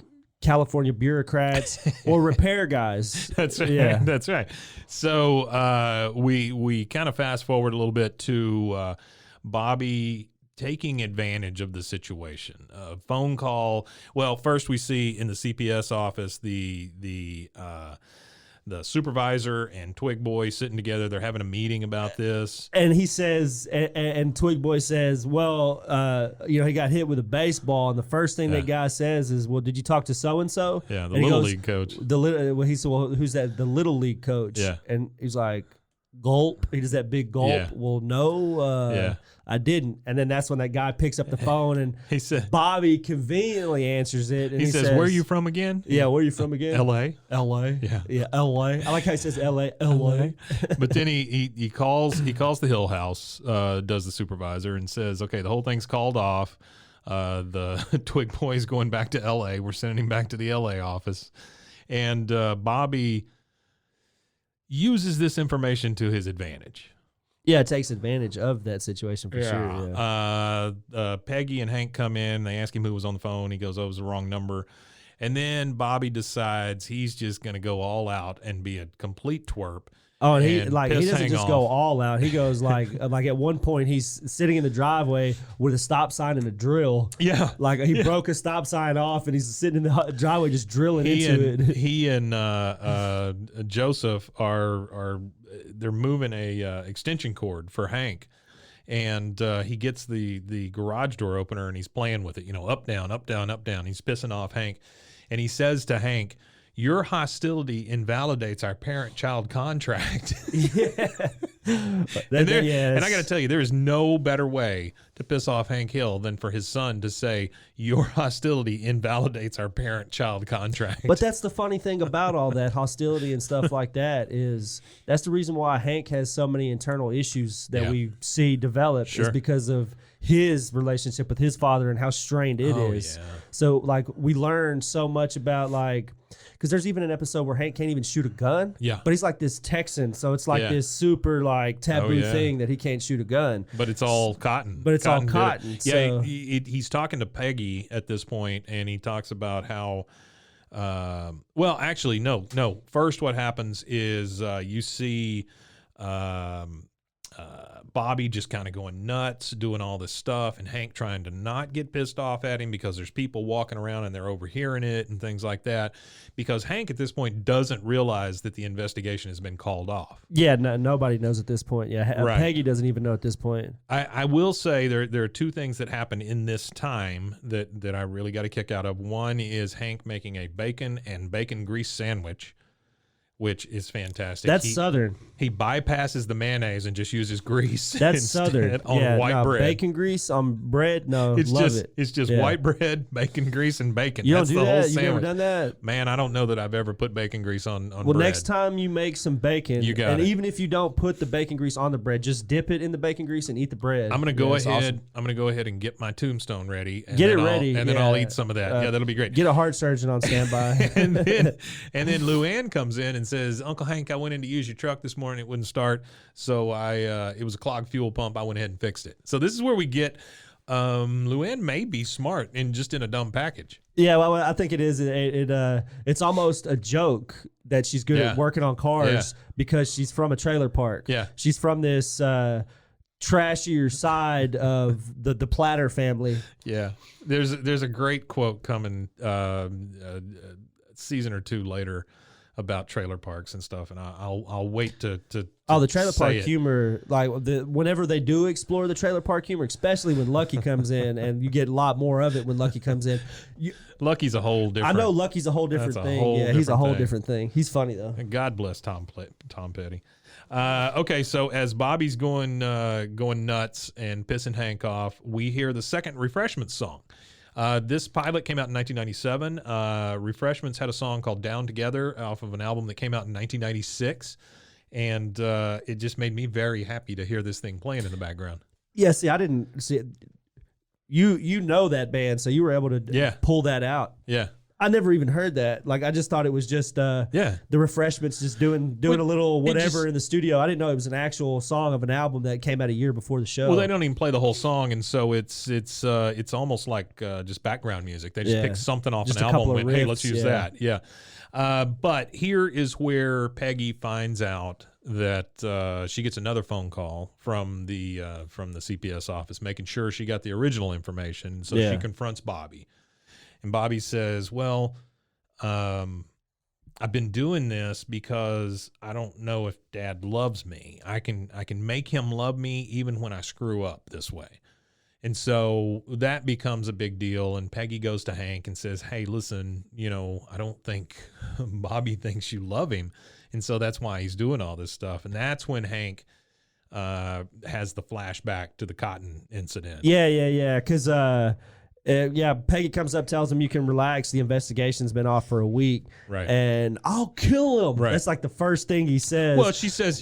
California bureaucrats or repair guys. That's right. Yeah. That's right. So we kind of fast forward a little bit to Bobby taking advantage of the situation. Phone call. Well, first we see in the CPS office the supervisor and Twig Boy sitting together. They're having a meeting about this. And he says, and Twig Boy says, well, he got hit with a baseball. And the first thing that guy says is, well, did you talk to so-and-so? Yeah, the and Little League coach. He said, well, who's that? The Little League coach. Yeah. And he's like, gulp. He does that big gulp. Yeah. Well, no, I didn't. And then that's when that guy picks up the phone and He said, Bobby conveniently answers it. And he says, where are you from again? Yeah, where are you from again? L.A. L.A. Yeah. Yeah, L.A. I like how he says L.A. L.A. But then he calls the Hill House, does the supervisor, and says, okay, the whole thing's called off. The Twig Boy's going back to L.A. We're sending him back to the L.A. office. And Bobby uses this information to his advantage. Yeah, it takes advantage of that situation for sure. Yeah. Peggy and Hank come in. They ask him who was on the phone. He goes, oh, it was the wrong number. And then Bobby decides he's just going to go all out and be a complete twerp. Oh, and he piss doesn't Hank just off. go all out. He goes like at one point he's sitting in the driveway with a stop sign and a drill. Yeah. Like he broke a stop sign off and he's sitting in the driveway just drilling into it. He and Joseph are they're moving a extension cord for Hank, and he gets the garage door opener and he's playing with it, up, down, up, down, up, down. He's pissing off Hank, and he says to Hank, your hostility invalidates our parent-child contract. And I got to tell you, there is no better way to piss off Hank Hill than for his son to say, your hostility invalidates our parent-child contract. But that's the funny thing about all that hostility and stuff like that is that's the reason why Hank has so many internal issues that we see develop is because of his relationship with his father and how strained it is. Yeah. So we learn so much about because there's even an episode where Hank can't even shoot a gun. Yeah. But he's like this Texan, so it's like this super taboo thing that he can't shoot a gun. But it's all cotton. But it's all cotton. Yeah, So. he's talking to Peggy at this point, and he talks about how. Well, actually, no. First, what happens is you see Bobby just kind of going nuts, doing all this stuff, and Hank trying to not get pissed off at him because there's people walking around and they're overhearing it and things like that. Because Hank at this point doesn't realize that the investigation has been called off. Yeah, nobody knows at this point. Yeah, Right. Peggy doesn't even know at this point. I will say there are two things that happen in this time that I really got a kick out of. One is Hank making a bacon and bacon grease sandwich, which is fantastic. That's Southern. He bypasses the mayonnaise and just uses grease. That's instead Southern. on white bread. Bacon grease on bread. No, It's love just it. it's just Yeah. white bread, bacon grease, and bacon. You don't That's do the whole that? You've never sandwich. done that? Man, I don't know that I've ever put bacon grease on Well, bread. next time you make some bacon, You got and it. even if you don't put the bacon grease on the bread, just dip it in the bacon grease and eat the bread. I'm gonna go it's ahead. awesome. I'm gonna go ahead and get my tombstone ready. And Get then it I'll- ready, and then I'll yeah. eat some of that. Yeah, that'll be great. Get a heart surgeon on standby. and then Luanne comes in and says, Uncle Hank, I went in to use your truck this morning. It wouldn't start. So it was a clogged fuel pump. I went ahead and fixed it. So this is where we get Luanne may be smart and just in a dumb package. Yeah, well, I think it is. It's almost a joke that she's good at working on cars because she's from a trailer park. Yeah. She's from this trashier side of the Platter family. Yeah. There's a great quote coming a season or two later about trailer parks and stuff, and I'll wait to the trailer say park it. humor, like whenever they do explore the trailer park humor, especially when Lucky comes in, and you get a lot more of it when Lucky comes in. Lucky's a whole different. I know Lucky's a whole different That's a thing. whole Yeah, he's a different whole thing. different thing. He's funny though. And God bless Tom Petty. Okay, so as Bobby's going nuts and pissing Hank off, we hear the second Refreshments song. This pilot came out in 1997. Refreshments had a song called Down Together off of an album that came out in 1996. And it just made me very happy to hear this thing playing in the background. Yeah, see, I didn't see it. You know that band, so you were able to pull that out. Yeah. I never even heard that. Like, I just thought it was just Yeah. the Refreshments just doing a little whatever in the studio. I didn't know it was an actual song of an album that came out a year before the show. Well, they don't even play the whole song, and so it's almost like just background music. They just pick something off Just an a couple album of and hey, riffs, let's use that. Yeah. But here is where Peggy finds out that she gets another phone call from the CPS office, making sure she got the original information. So she confronts Bobby, and Bobby says, "Well, I've been doing this because I don't know if Dad loves me. I can make him love me even when I screw up this way." And so that becomes a big deal. And Peggy goes to Hank and says, "Hey, listen, I don't think Bobby thinks you love him." And so that's why he's doing all this stuff. And that's when Hank has the flashback to the cotton incident. Yeah. Because, Peggy comes up, tells him you can relax. The investigation's been off for a week. Right. And I'll kill him. Right. That's like the first thing he says. Well, she says,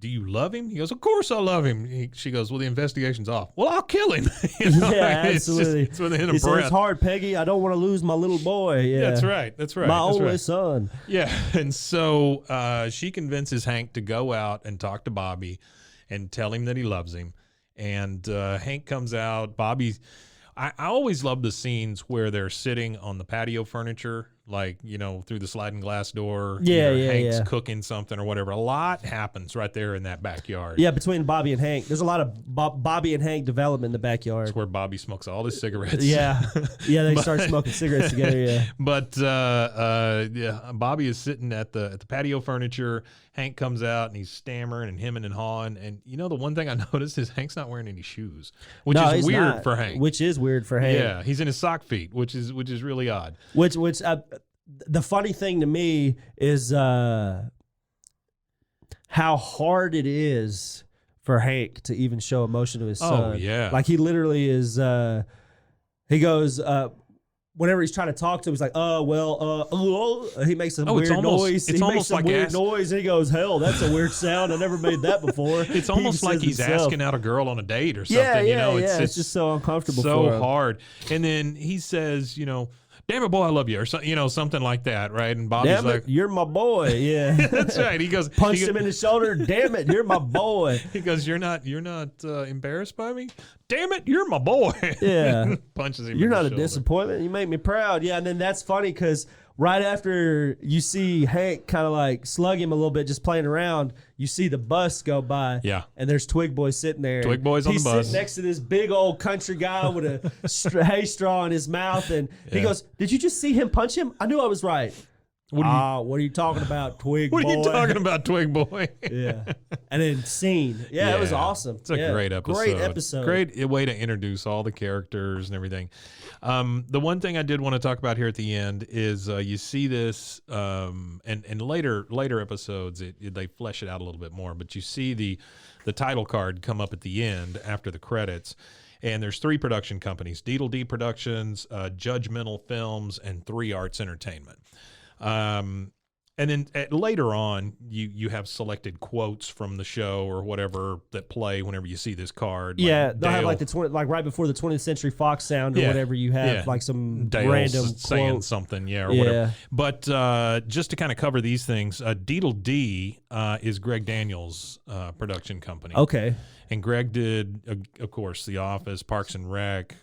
do you love him? He goes, "Of course I love him." She goes, "Well, the investigation's off." "Well, I'll kill him." Yeah, absolutely. It's within a he said, breath. "It's hard, Peggy. I don't want to lose my little boy." Yeah, That's right. My only son. Yeah. And so she convinces Hank to go out and talk to Bobby and tell him that he loves him. And Hank comes out. I always love the scenes where they're sitting on the patio furniture, like, through the sliding glass door. Hank's cooking something or whatever. A lot happens right there in that backyard. Yeah, between Bobby and Hank. There's a lot of Bobby and Hank development in the backyard. That's where Bobby smokes all his cigarettes. Yeah. They start smoking cigarettes together, yeah. But Bobby is sitting at the patio furniture. Hank comes out and he's stammering and hemming and hawing. And the one thing I noticed is Hank's not wearing any shoes, which is weird for Hank. Which is weird for Hank. Yeah, he's in his sock feet, which is really odd. Which the funny thing to me is how hard it is for Hank to even show emotion to his son. Oh, yeah. Like, he literally is, he goes, whenever he's trying to talk to him, he's like, he makes some weird noise. He makes some weird noise, and he goes, "Hell, that's a weird sound. I never made that before." It's almost like he's asking out a girl on a date or something. It's just so uncomfortable so for him. hard. And then he says, "Damn it, boy, I love you," or something like that, right? And Bobby's "Damn like, it, you're my boy." Yeah. That's right. He goes, punched him in the shoulder. "Damn it, you're my boy." He goes, "You're not embarrassed by me? Damn it, you're my boy." Yeah. Punches him. "You're in the not a shoulder. disappointment. You make me proud." Yeah, and then that's funny because right after you see Hank kind of like slug him a little bit, just playing around, you see the bus go by. Yeah. And there's Twig Boy sitting there. Twig Boy's on the bus. He's sitting next to this big old country guy with a hay straw in his mouth. And he goes, "Did you just see him punch him? I knew I was right." What are you talking about, Twig Boy? What are you talking about, Twig Boy? Yeah. And then scene. Yeah, it was awesome. It's a great episode. Great episode. Great way to introduce all the characters and everything. The one thing I did want to talk about here at the end is you see this, and later episodes, they flesh it out a little bit more, but you see the title card come up at the end after the credits. And there's 3 production companies: Deedle D Productions, Judgmental Films, and 3 Arts Entertainment. And then later on, you have selected quotes from the show or whatever that play whenever you see this card. Yeah, they'll have like right before the 20th Century Fox sound or whatever. You have like some Dale's random saying quote. something, or whatever. But just to kind of cover these things, Deedle D is Greg Daniels' production company. Okay, and Greg did, of course, The Office, Parks and Rec.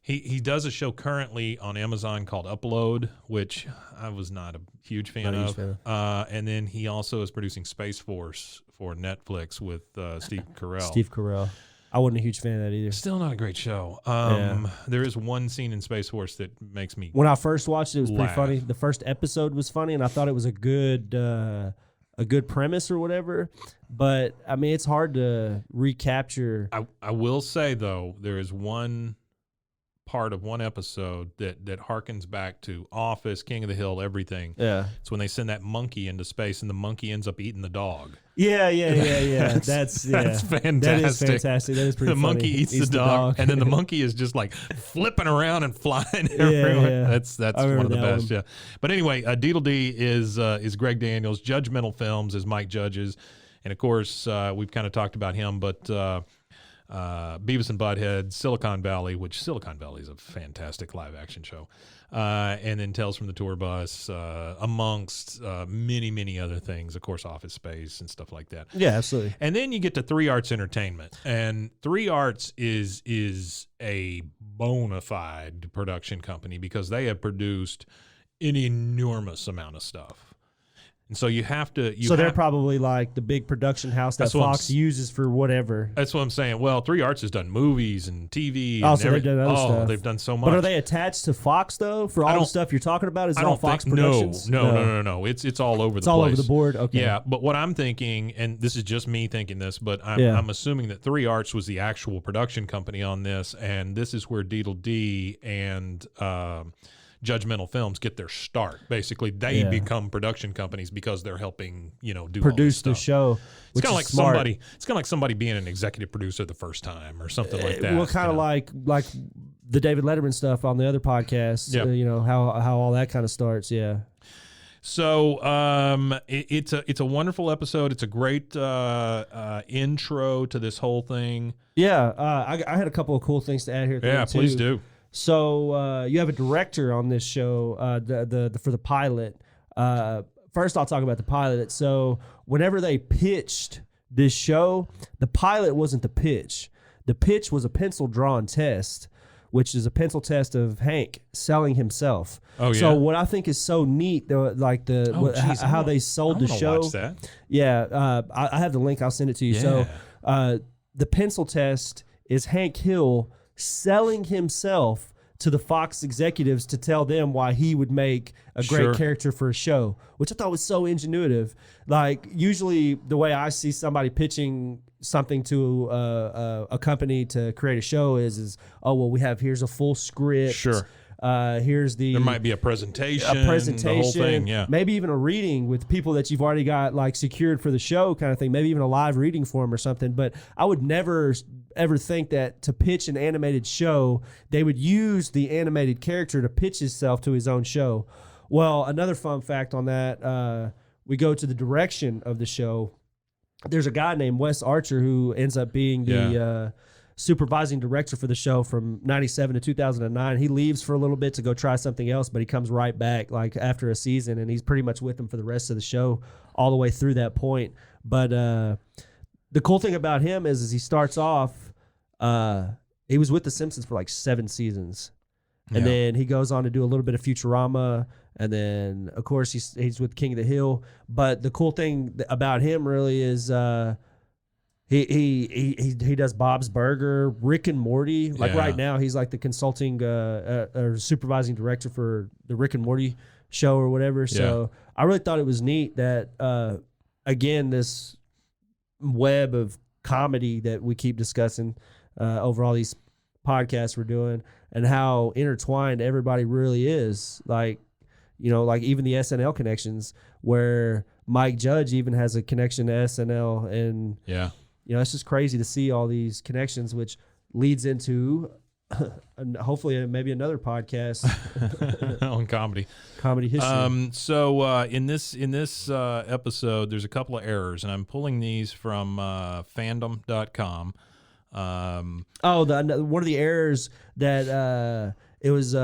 He does a show currently on Amazon called Upload, which I was not a huge fan of. And then he also is producing Space Force for Netflix with Steve Carell. Steve Carell. I wasn't a huge fan of that either. Still not a great show. There is one scene in Space Force that makes me When I first watched it, it was laugh. pretty funny. The first episode was funny, and I thought it was a good premise or whatever. But, I mean, it's hard to recapture. I will say, though, there is one part of one episode that harkens back to Office, King of the Hill, everything. Yeah. It's when they send that monkey into space and the monkey ends up eating the dog. Yeah. That's fantastic. That is fantastic. That is pretty The funny. monkey eats the dog, and then the monkey is just like flipping around and flying everywhere. Yeah. That's one of the best. Yeah. But anyway, Deedle D is Greg Daniels. Judgmental Films is Mike Judges. And of course, we've kind of talked about him, but Beavis and Butthead, Silicon Valley, which Silicon Valley is a fantastic live action show, and then Tales from the Tour Bus, amongst many, many other things, of course, Office Space and stuff like that. Yeah, absolutely. And then you get to 3 Arts Entertainment, and 3 Arts is a bona fide production company because they have produced an enormous amount of stuff. And so you have to. They're probably like the big production house that Fox uses for whatever. That's what I'm saying. Well, 3 Arts has done movies and TV. Oh, so they've done other stuff. They've done so much. But are they attached to Fox though? For all the stuff you're talking about, is it all Fox Productions? No. It's all over the place. It's all over the board. Okay. Yeah, but what I'm thinking, and this is just me thinking this, but I'm assuming that 3 Arts was the actual production company on this, and this is where Deedle D and Judgmental Films get their start. Basically, they become production companies because they're helping, do produce all the stuff. show. It's kind of like somebody. It's kind of like somebody being an executive producer the first time or something like that. Well, kind of like the David Letterman stuff on the other podcast. Yep. How all that kind of starts. Yeah. So it's a wonderful episode. It's a great intro to this whole thing. Yeah, I had a couple of cool things to add here. Yeah, please do. So you have a director on this show, for the pilot. First, I'll talk about the pilot. So whenever they pitched this show, the pilot wasn't the pitch. The pitch was a pencil drawn test, which is a pencil test of Hank selling himself. Oh yeah. So what I think is so neat, how they sold the show. Watch that. Yeah, I have the link. I'll send it to you. Yeah. So the pencil test is Hank Hill selling himself to the Fox executives to tell them why he would make a great character for a show, which I thought was so ingenuitive. Like, usually the way I see somebody pitching something to a company to create a show is here's a full script. Sure. There might be a presentation, the whole thing, yeah. Maybe even a reading with people that you've already got like secured for the show kind of thing, maybe even a live reading for them or something. But I would never ever think that to pitch an animated show, they would use the animated character to pitch himself to his own show. Well, another fun fact on that, we go to the direction of the show. There's a guy named Wes Archer who ends up being the supervising director for the show from 97 to 2009. He leaves for a little bit to go try something else, but he comes right back like after a season, and he's pretty much with them for the rest of the show all the way through that point. But the cool thing about him is he starts off, he was with The Simpsons for like 7 seasons. And then he goes on to do a little bit of Futurama. And then, of course, he's with King of the Hill. But the cool thing about him really is he does Bob's Burger, Rick and Morty. Like right now, he's like the consulting or supervising director for the Rick and Morty show or whatever. So I really thought it was neat that, again, this web of comedy that we keep discussing over all these podcasts we're doing, and how intertwined everybody really is. Like, like even the SNL connections, where Mike Judge even has a connection to SNL, and it's just crazy to see all these connections, which leads into hopefully maybe another podcast on comedy history. So in this episode, there's a couple of errors, and I'm pulling these from fandom.com. One of the errors that it was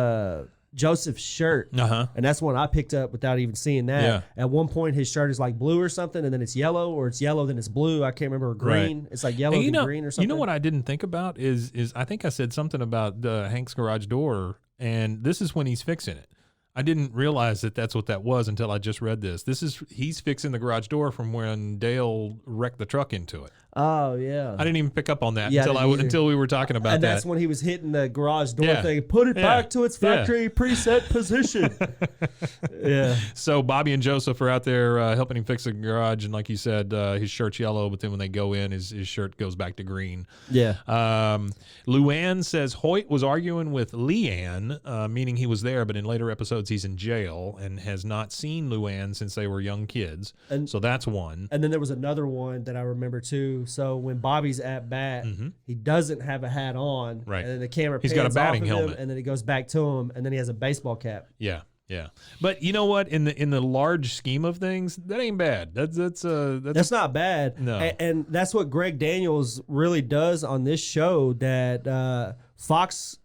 Joseph's shirt, and that's one I picked up without even seeing that. Yeah. At one point, his shirt is like blue or something, and then it's yellow, or it's yellow then it's blue. I can't remember, or green. Right. It's like yellow and green or something. You know what I didn't think about is I think I said something about Hank's garage door, and this is when he's fixing it. I didn't realize that that's what that was until I just read this. He's fixing the garage door from when Dale wrecked the truck into it. Oh yeah, I didn't even pick up on that until we were talking about and that. That's when he was hitting the garage door thing. Put it back to its factory preset position. Yeah. So Bobby and Joseph are out there helping him fix the garage, and like you said, his shirt's yellow, but then when they go in, his shirt goes back to green. Yeah. Luanne says Hoyt was arguing with Leanne, meaning he was there, but in later episodes he's in jail and has not seen Luanne since they were young kids. And so that's one. And then there was another one that I remember too. So when Bobby's at bat, he doesn't have a hat on, right? And then the camera he's got a batting off of helmet, him, and then it goes back to him, and then he has a baseball cap. Yeah. Yeah, but you know what? In the large scheme of things, that ain't bad. That's not bad. No. And that's what Greg Daniels really does on this show. That Fox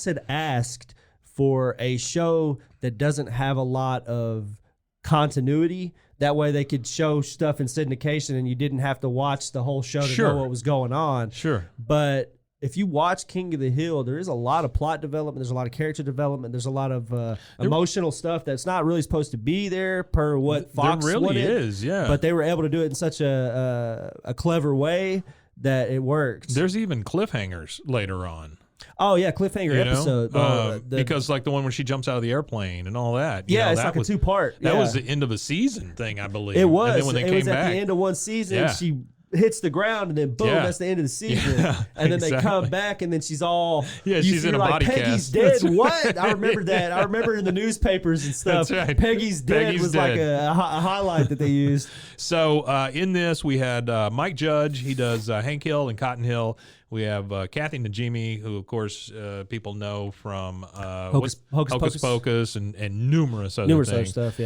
had asked for a show that doesn't have a lot of continuity. That way they could show stuff in syndication, and you didn't have to watch the whole show to know what was going on. Sure, but if you watch King of the Hill, there is a lot of plot development. There's a lot of character development. There's a lot of emotional stuff that's not really supposed to be there per what Fox there really wanted. is, yeah. But they were able to do it in such a clever way that it worked. There's even cliffhangers later on. Oh yeah, cliffhanger episode. Because like the one where she jumps out of the airplane and all that. Yeah, it's like a 2-part. That was the end of a season thing, I believe. It was. And then when they it came was back, at the end of one season. She hits the ground, and then boom, that's the end of the season. And then they come back, and then she's all she's in a body Peggy's cast. dead. What? I remember that. I remember in the newspapers and stuff. That's right. Peggy's dead was dead. like a highlight that they used. So in this, we had Mike Judge. He does Hank Hill and Cotton Hill. We have Kathy Najimy, who, of course, people know from Hocus Pocus and numerous other things. Other stuff,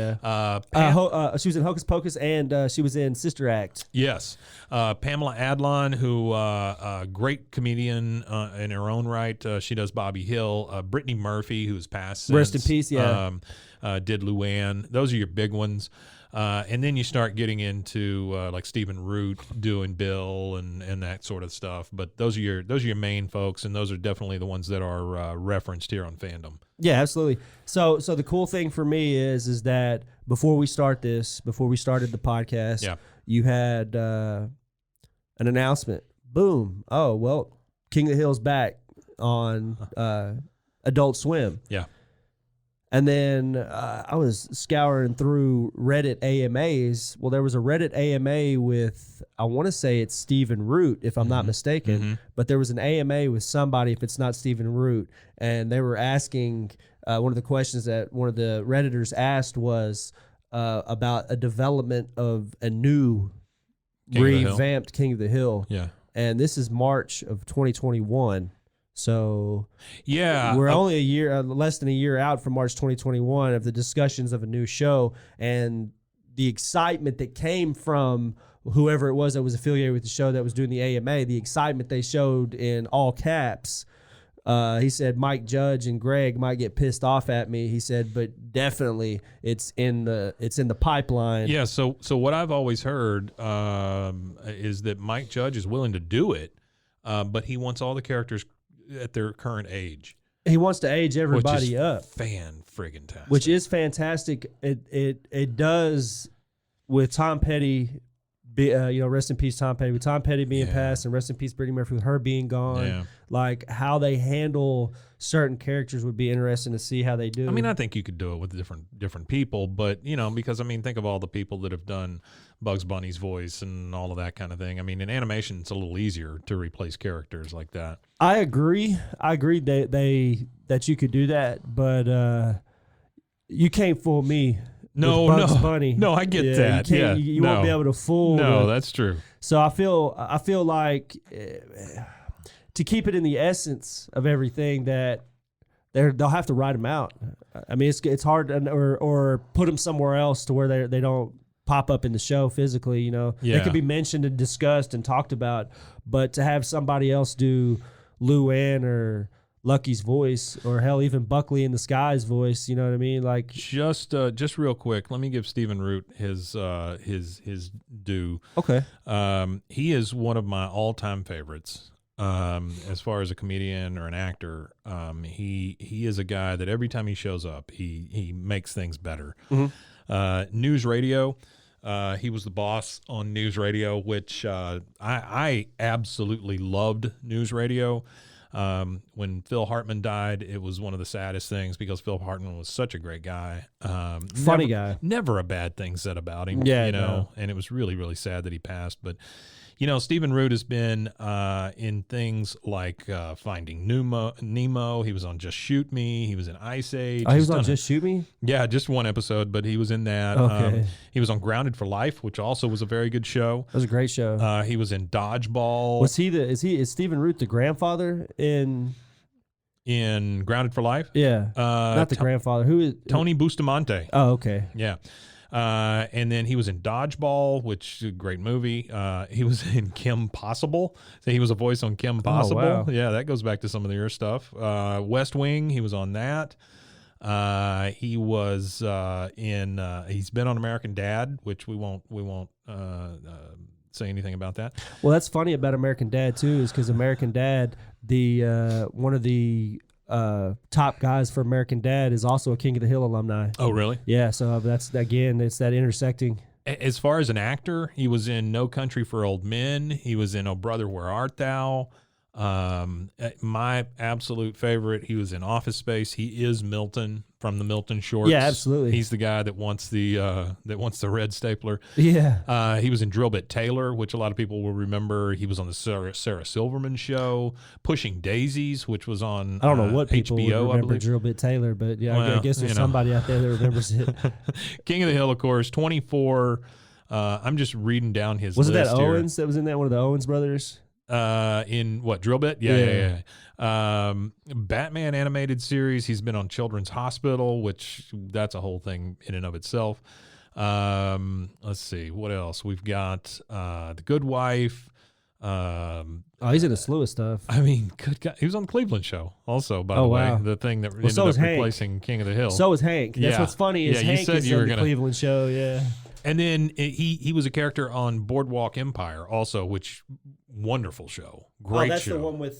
she was in Hocus Pocus, and she was in Sister Act. Yes. Pamela Adlon, who great comedian in her own right. She does Bobby Hill. Brittany Murphy, who's passed since. Rest in peace, did Luanne. Those are your big ones. And then you start getting into like Stephen Root doing Bill and that sort of stuff. But those are your main folks, and those are definitely the ones that are referenced here on Fandom. Yeah, absolutely. So the cool thing for me is that before we started the podcast, you had an announcement. Boom. Oh, well, King of the Hill's back on Adult Swim. Yeah. And then I was scouring through Reddit AMAs. Well, there was a Reddit AMA with, I want to say it's Stephen Root, if I'm not mistaken. But there was an AMA with somebody, if it's not Stephen Root. And they were asking, one of the questions that one of the Redditors asked was about a development of a new revamped King of the Hill. Yeah. And this is March of 2021. So yeah, we're only a year, less than a year out from March 2021 of the discussions of a new show, and the excitement that came from whoever it was that was affiliated with the show that was doing the AMA, the excitement they showed in all caps. He said Mike Judge and Greg might get pissed off at me. He said, but definitely it's in the pipeline. Yeah. So what I've always heard is that Mike Judge is willing to do it, but he wants all the characters at their current age. He wants to age everybody up. Fan-friggin-tastic. Which is fantastic. It does with Tom Petty, rest in peace Tom Petty. With Tom Petty being passed, and rest in peace Brittany Murphy with her being gone. Yeah. Like how they handle certain characters would be interesting to see how they do. I mean, I think you could do it with different people, but because think of all the people that have done Bugs Bunny's voice and all of that kind of thing. I mean, in animation, it's a little easier to replace characters like that. I agree that you could do that, but you can't fool me. Bugs Bunny. No, I get that. You won't be able to fool. No, that's true. So I feel like to keep it in the essence of everything, that they'll have to write them out. I mean, it's hard or put them somewhere else to where they don't pop up in the show physically. They could be mentioned and discussed and talked about, but to have somebody else do Luanne or Lucky's voice, or hell, even Buckley in the Sky's voice, you know what I mean? Like just real quick, let me give Stephen Root his due. Okay. He is one of my all-time favorites. As far as a comedian or an actor, he is a guy that every time he shows up, he makes things better. News radio. He was the boss on News Radio, which I absolutely loved News Radio. When Phil Hartman died, it was one of the saddest things because Phil Hartman was such a great guy. Funny guy. Never a bad thing said about him. No. And it was really, really sad that he passed. But, Stephen Root has been in things like Finding Nemo. He was on Just Shoot Me. He was in Ice Age. Oh, he was on Just Shoot Me? Yeah, just one episode, but he was in that. Okay. He was on Grounded for Life, which also was a very good show. That was a great show. He was in Dodgeball. Is Stephen Root the grandfather in in Grounded for Life. Yeah. Not the grandfather. Who is Tony Bustamante. Oh, okay. Yeah. And then he was in Dodgeball, which is a great movie. He was in Kim Possible. So he was a voice on Kim Possible. wow. Yeah, that goes back to some of your stuff. West Wing, he was on that. He was he's been on American Dad, which we won't say anything about that. Well, that's funny about American Dad too, is because American Dad, the one of the top guys for American Dad is also a King of the Hill alumni. Oh, really? Yeah, so that's again, it's that intersecting. As far as an actor, he was in No Country for Old Men. He was in Oh Brother, Where Art Thou? My absolute favorite, he was in Office Space. He is Milton from the Milton Shorts. Yeah, absolutely. He's the guy that wants the red stapler. Yeah. He was in Drill Bit Taylor, which a lot of people will remember. He was on the Sarah Silverman show. Pushing Daisies, which was on I don't know what people HBO, would remember Drill Bit Taylor, but yeah, I guess there's somebody out there that remembers it. King of the Hill, of course, 24. I'm just reading down his list. Was it list that here. Owens that was in that, one of the Owens brothers? In what, Drill Bit? Yeah. Batman animated series. He's been on Children's Hospital, which that's a whole thing in and of itself. Let's see what else we've got. The Good Wife. He's in a slew of stuff. I mean, good God, he was on the Cleveland Show also. By the way, the thing that ended up replacing King of the Hill. So was Hank. That's what's funny is Hank is on the Cleveland Show. Yeah. And then he was a character on Boardwalk Empire also, which wonderful show. Great show. That's the one with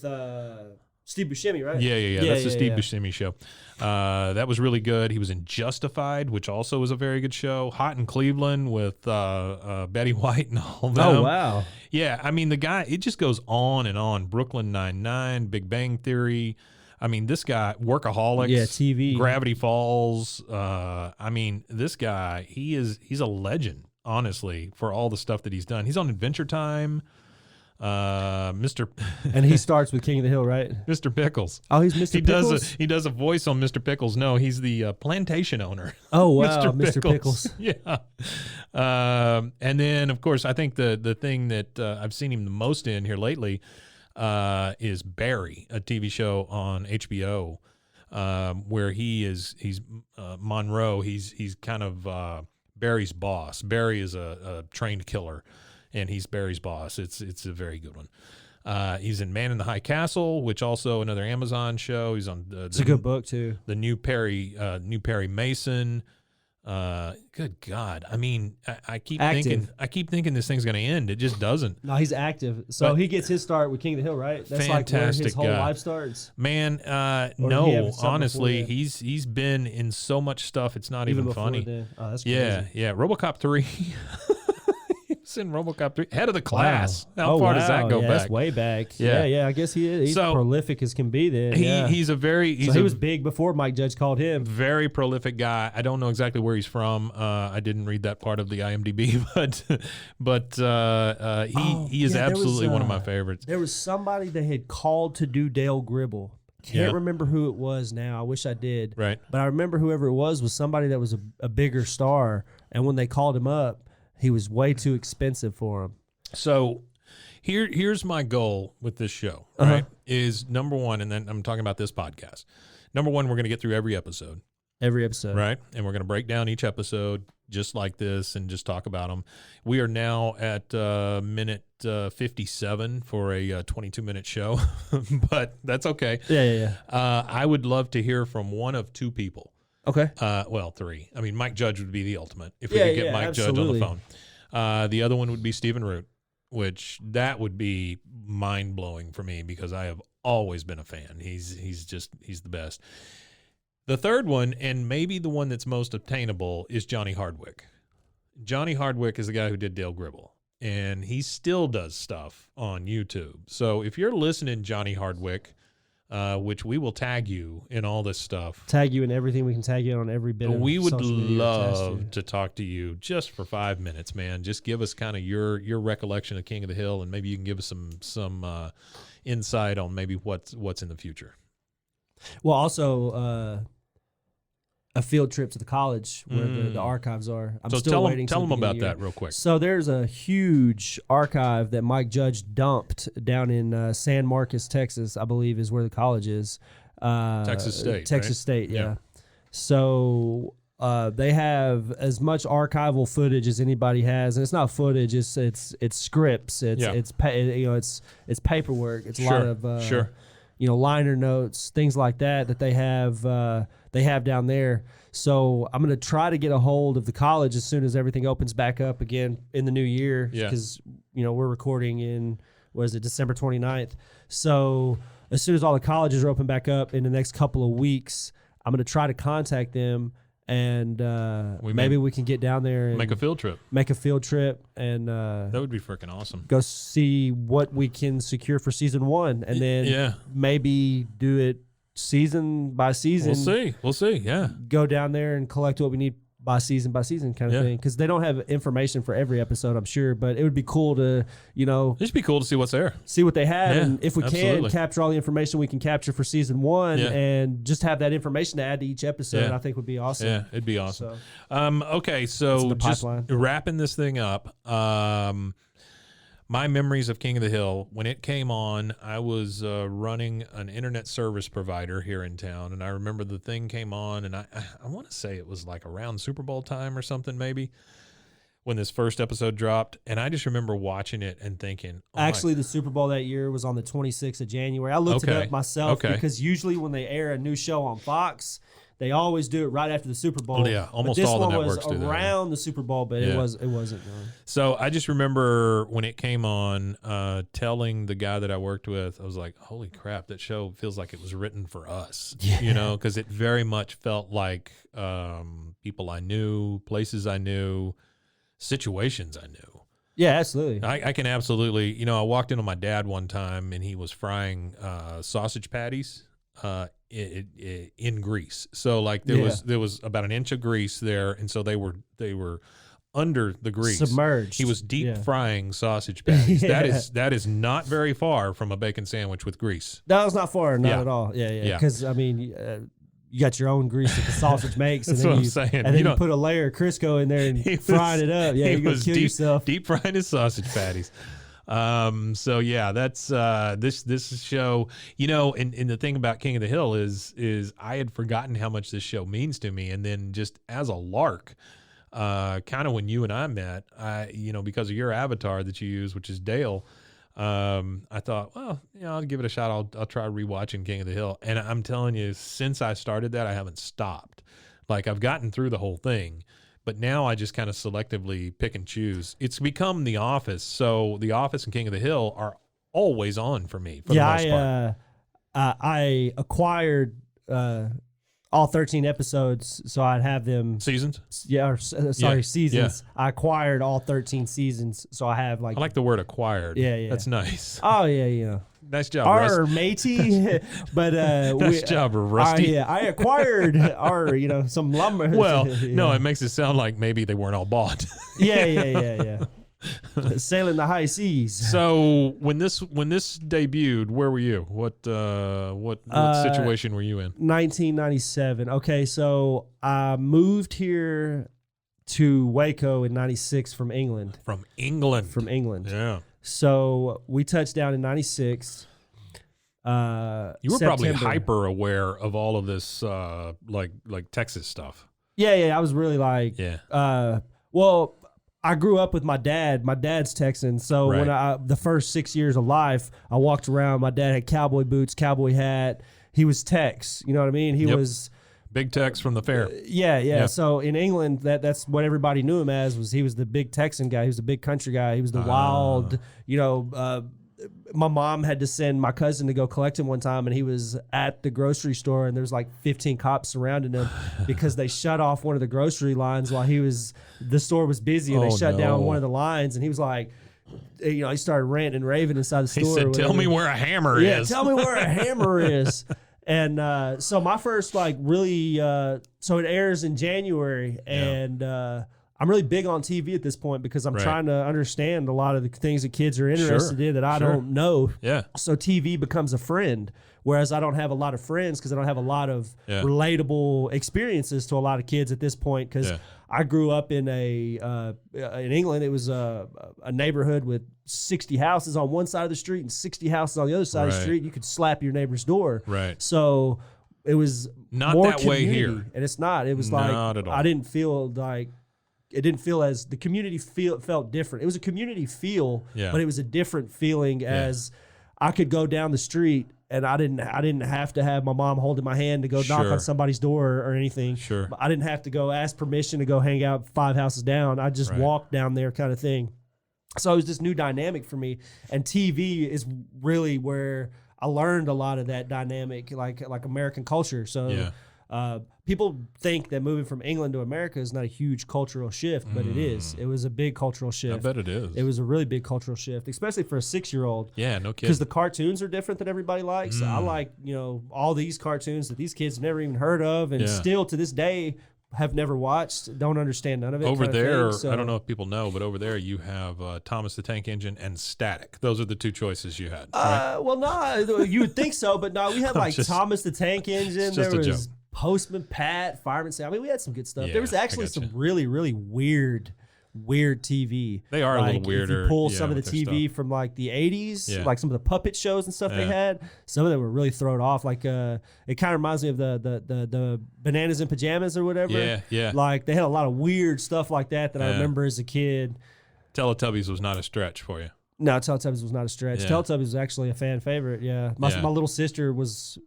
Steve Buscemi, right? Yeah. That's the Steve Buscemi show. That was really good. He was in Justified, which also was a very good show. Hot in Cleveland with Betty White and all that. Oh, wow. Yeah, I mean, the guy, it just goes on and on. Brooklyn Nine-Nine, Big Bang Theory. I mean, this guy, Workaholics, TV, Gravity Falls. I mean, this guy, he's a legend, honestly, for all the stuff that he's done. He's on Adventure Time, Mr. And he starts with King of the Hill, right? Mr. Pickles. Oh, he's Mr. Pickles? He does a voice on Mr. Pickles. No, he's the plantation owner. Oh, wow, Mr. Pickles. Yeah. And then, of course, I think the thing that I've seen him the most in here lately is Barry, a TV show on HBO, where he's Monroe. He's kind of Barry's boss. Barry is a trained killer, and he's Barry's boss. It's a very good one. He's in Man in the High Castle, which also another Amazon show. He's on it's a good book too. The new Perry Mason. Good God! I mean, I keep thinking this thing's going to end. It just doesn't. No, he's active. So he gets his start with King of the Hill, right? That's fantastic like where his whole guy. Life starts. Man, no, honestly, he's been in so much stuff. It's not even funny. Then. Oh, that's crazy. Yeah. RoboCop 3. He's in RoboCop 3. Head of the Class. Wow. How far does that go back? That's way back. Yeah. I guess he's prolific as can be then. He was big before Mike Judge called him. Very prolific guy. I don't know exactly where he's from. I didn't read that part of the IMDb, but he is absolutely one of my favorites. There was somebody that had called to do Dale Gribble. Can't remember who it was now. I wish I did. Right. But I remember whoever it was somebody that was a bigger star, and when they called him up, he was way too expensive for him. So here's my goal with this show, right? Is number one, and then I'm talking about this podcast. Number one, we're going to get through every episode. Right? And we're going to break down each episode just like this and just talk about them. We are now at minute 57 for a 22-minute show, but that's okay. Yeah. I would love to hear from one of two people. Okay. Well, three. I mean, Mike Judge would be the ultimate if we could get Mike Judge on the phone. The other one would be Stephen Root, which that would be mind-blowing for me because I have always been a fan. He's the best. The third one, and maybe the one that's most obtainable, is Johnny Hardwick. Johnny Hardwick is the guy who did Dale Gribble, and he still does stuff on YouTube. So if you're listening, Johnny Hardwick, which we will tag you in all this stuff. Tag you in everything. We can tag you on every bit of we would social media love to talk to you just for 5 minutes, man. Just give us kind of your recollection of King of the Hill, and maybe you can give us some insight on maybe what's in the future. Well, also a field trip to the college where the archives are. I'm still waiting. Tell them about that real quick. So there's a huge archive that Mike Judge dumped down in San Marcos, Texas, I believe is where the college is. Texas State. Texas right? State, yeah. Yeah. So they have as much archival footage as anybody has, and it's not footage; it's scripts, it's paperwork, it's a lot of liner notes, things like that they have down there. So I'm going to try to get a hold of the college as soon as everything opens back up again in the new year, because we're recording in December 29th. So as soon as all the colleges are open back up in the next couple of weeks, I'm going to try to contact them, and maybe we can get down there and make a field trip. And that would be freaking awesome. Go see what we can secure for season 1, and then maybe do it season by season. We'll see. Yeah. Go down there and collect what we need by season kind of thing, because they don't have information for every episode, I'm sure, but it would be cool to it'd be cool to see what's there, see what they have, and if we absolutely. can capture all the information we can capture for season 1, and just have that information to add to each episode, I think would be awesome. Yeah, it'd be awesome. Okay, so just wrapping this thing up, my memories of King of the Hill, when it came on, I was running an internet service provider here in town, and I remember the thing came on, and I want to say it was like around Super Bowl time or something maybe, when this first episode dropped, and I just remember watching it and thinking, actually, the Super Bowl that year was on the 26th of January. I looked it up myself, because usually when they air a new show on Fox, they always do it right after the Super Bowl. Yeah, almost all the networks do that. This one was around the Super Bowl, but it wasn't done. So I just remember when it came on, telling the guy that I worked with, I was like, holy crap, that show feels like it was written for us. Because it very much felt like people I knew, places I knew, situations I knew. Yeah, absolutely. I can absolutely, I walked in on my dad one time, and he was frying sausage patties in grease. So like there was about an inch of grease there, and so they were under the grease, submerged. He was deep frying sausage patties. That is not very far from a bacon sandwich with grease. That was not far, not at all. Yeah. Because I mean, you got your own grease that the sausage makes, and then you put a layer of Crisco in there and frying it up. Yeah, you're gonna kill yourself. Deep frying his sausage patties. So yeah, that's this show, and the thing about King of the Hill is I had forgotten how much this show means to me, and then just as a lark, kind of when you and I met, because of your avatar that you use, which is Dale, I thought, well, I'll give it a shot. I'll try rewatching King of the Hill, and I'm telling you, since I started that, I haven't stopped. Like, I've gotten through the whole thing, but now I just kind of selectively pick and choose. It's become The Office, so The Office and King of the Hill are always on for me. For the most part. I acquired all 13 episodes, so I'd have them seasons. Seasons. Yeah. I acquired all 13 seasons, so I have I like the word acquired. Yeah. That's nice. Oh yeah. Nice job, Russ. matey. But nice job, Rusty. I acquired some lumber. Well, no, it makes it sound like maybe they weren't all bought. Yeah. Sailing the high seas. So when this debuted, where were you? What situation were you in? 1997. Okay, so I moved here to Waco in 96 from England. From England. Yeah. So we touched down in 96. You were probably hyper aware of all of this, like Texas stuff. Yeah. I was really well, I grew up with my dad. My dad's Texan, so when the first 6 years of life, I walked around. My dad had cowboy boots, cowboy hat. He was Tex. You know what I mean? He was big Tex from the fair. Yeah. So in England, that's what everybody knew him as. He was the big Texan guy. He was the big country guy. He was the wild. My mom had to send my cousin to go collect him one time, and he was at the grocery store, and there's like 15 cops surrounding him because they shut off one of the grocery lines while the store was busy, and they shut down one of the lines, and he was like, he started ranting and raving inside the store. He said, "Tell me where a hammer is." Yeah, tell me where a hammer is. And so my first really, so it airs in January, and I'm really big on TV at this point because I'm trying to understand a lot of the things that kids are interested in that I don't know. Yeah. So TV becomes a friend Whereas I don't have a lot of friends because I don't have a lot of relatable experiences to a lot of kids at this point. Because I grew up in in England. It was a neighborhood with 60 houses on one side of the street and 60 houses on the other side of the street. You could slap your neighbor's door. Right. So it was not more that way community, here. and it's not. It was not at all. I didn't feel like. It didn't feel as the community felt different. It was a community feel, but it was a different feeling as I could go down the street and I didn't have to have my mom holding my hand to go knock on somebody's door or anything. Sure. I didn't have to go ask permission to go hang out 5 houses down. I just walked down there kind of thing. So it was this new dynamic for me. And TV is really where I learned a lot of that dynamic, like American culture. So people think that moving from England to America is not a huge cultural shift, but it is. It was a big cultural shift. I bet it is. It was a really big cultural shift, especially for a 6-year-old. Yeah, no kidding. Because the cartoons are different than everybody likes. I like, all these cartoons that these kids never even heard of and still to this day have never watched, don't understand none of it. Over there, so, I don't know if people know, but over there you have Thomas the Tank Engine and Static. Those are the two choices you had. Right? Well, no, you would think so, but no, we had like Thomas the Tank Engine. There was Postman Pat, Fireman Sam. I mean, we had some good stuff. Yeah, there was actually some really, really weird TV. They are a little weirder. If you pull some of the TV from like the 80s, like some of the puppet shows and stuff they had, some of them were really thrown off. Like it kind of reminds me of the Bananas in Pajamas or whatever. Yeah. Like they had a lot of weird stuff like that I remember as a kid. Teletubbies was not a stretch for you. No, Teletubbies was not a stretch. Teletubbies was actually a fan favorite. Yeah, my little sister was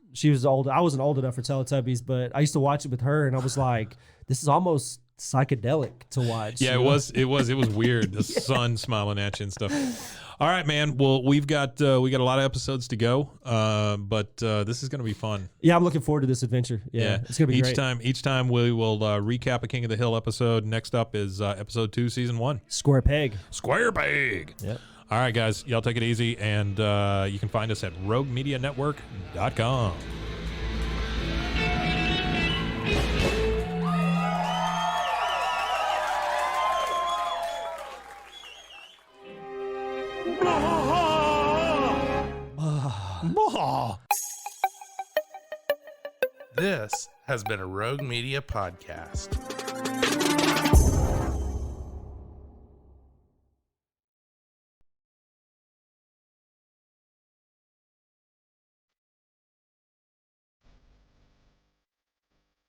old. I wasn't old enough for Teletubbies, but I used to watch it with her, and I was like, "This is almost psychedelic to watch." Yeah, it was weird. The sun smiling at you and stuff. All right, man. Well, we got a lot of episodes to go, but this is going to be fun. Yeah, I'm looking forward to this adventure. Yeah. It's going to be great. Each time we will recap a King of the Hill episode. Next up is episode 2, season 1. Square Peg. Yep. All right, guys, y'all take it easy, and you can find us at roguemedianetwork.com. This has been a Rogue Media podcast.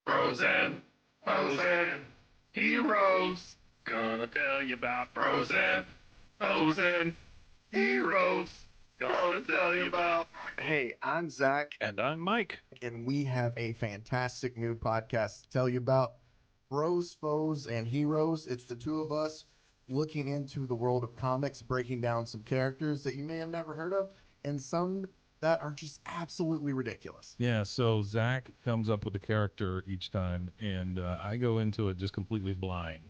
Frozen, heroes. Gonna tell you about Frozen, heroes. Gonna tell you about. Hey, I'm Zach. And I'm Mike. And we have a fantastic new podcast to tell you about. Bros, Foes, and Heroes. It's the two of us looking into the world of comics, breaking down some characters that you may have never heard of, and some that are just absolutely ridiculous. Yeah, so Zach comes up with a character each time, and I go into it just completely blind.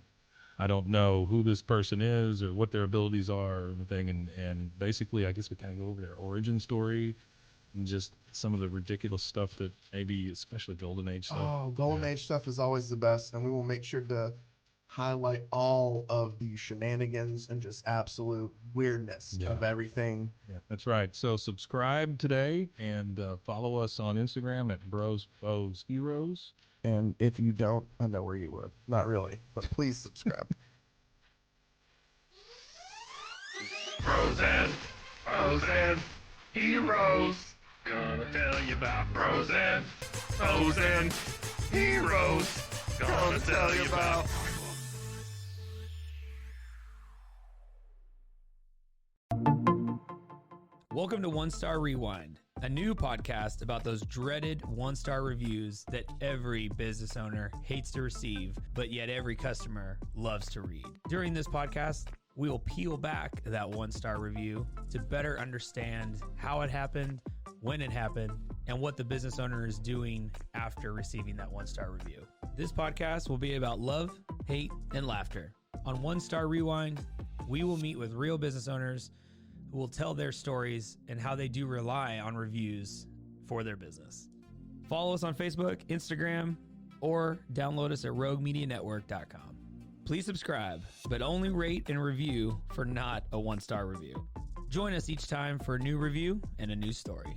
I don't know who this person is or what their abilities are or anything, and basically I guess we kind of go over their origin story and just some of the ridiculous stuff that maybe, especially Golden Age stuff. Oh, Golden Age stuff is always the best, and we will make sure to highlight all of the shenanigans and just absolute weirdness of everything. Yeah, that's right. So subscribe today and follow us on Instagram at Bros, Foes, Heroes. And if you don't, I know where you would. Not really, but please subscribe. Frozen, heroes. Gonna tell you about Frozen, heroes. Gonna tell you about. Welcome to One Star Rewind, a new podcast about those dreaded one-star reviews that every business owner hates to receive, but yet every customer loves to read. During this podcast, we will peel back that one-star review to better understand how it happened, when it happened, and what the business owner is doing after receiving that one-star review. This podcast will be about love, hate, and laughter. On One Star Rewind, we will meet with real business owners who will tell their stories and how they do rely on reviews for their business. Follow us on Facebook, Instagram, or download us at roguemedianetwork.com. Please subscribe, but only rate and review for not a one-star review. Join us each time for a new review and a new story.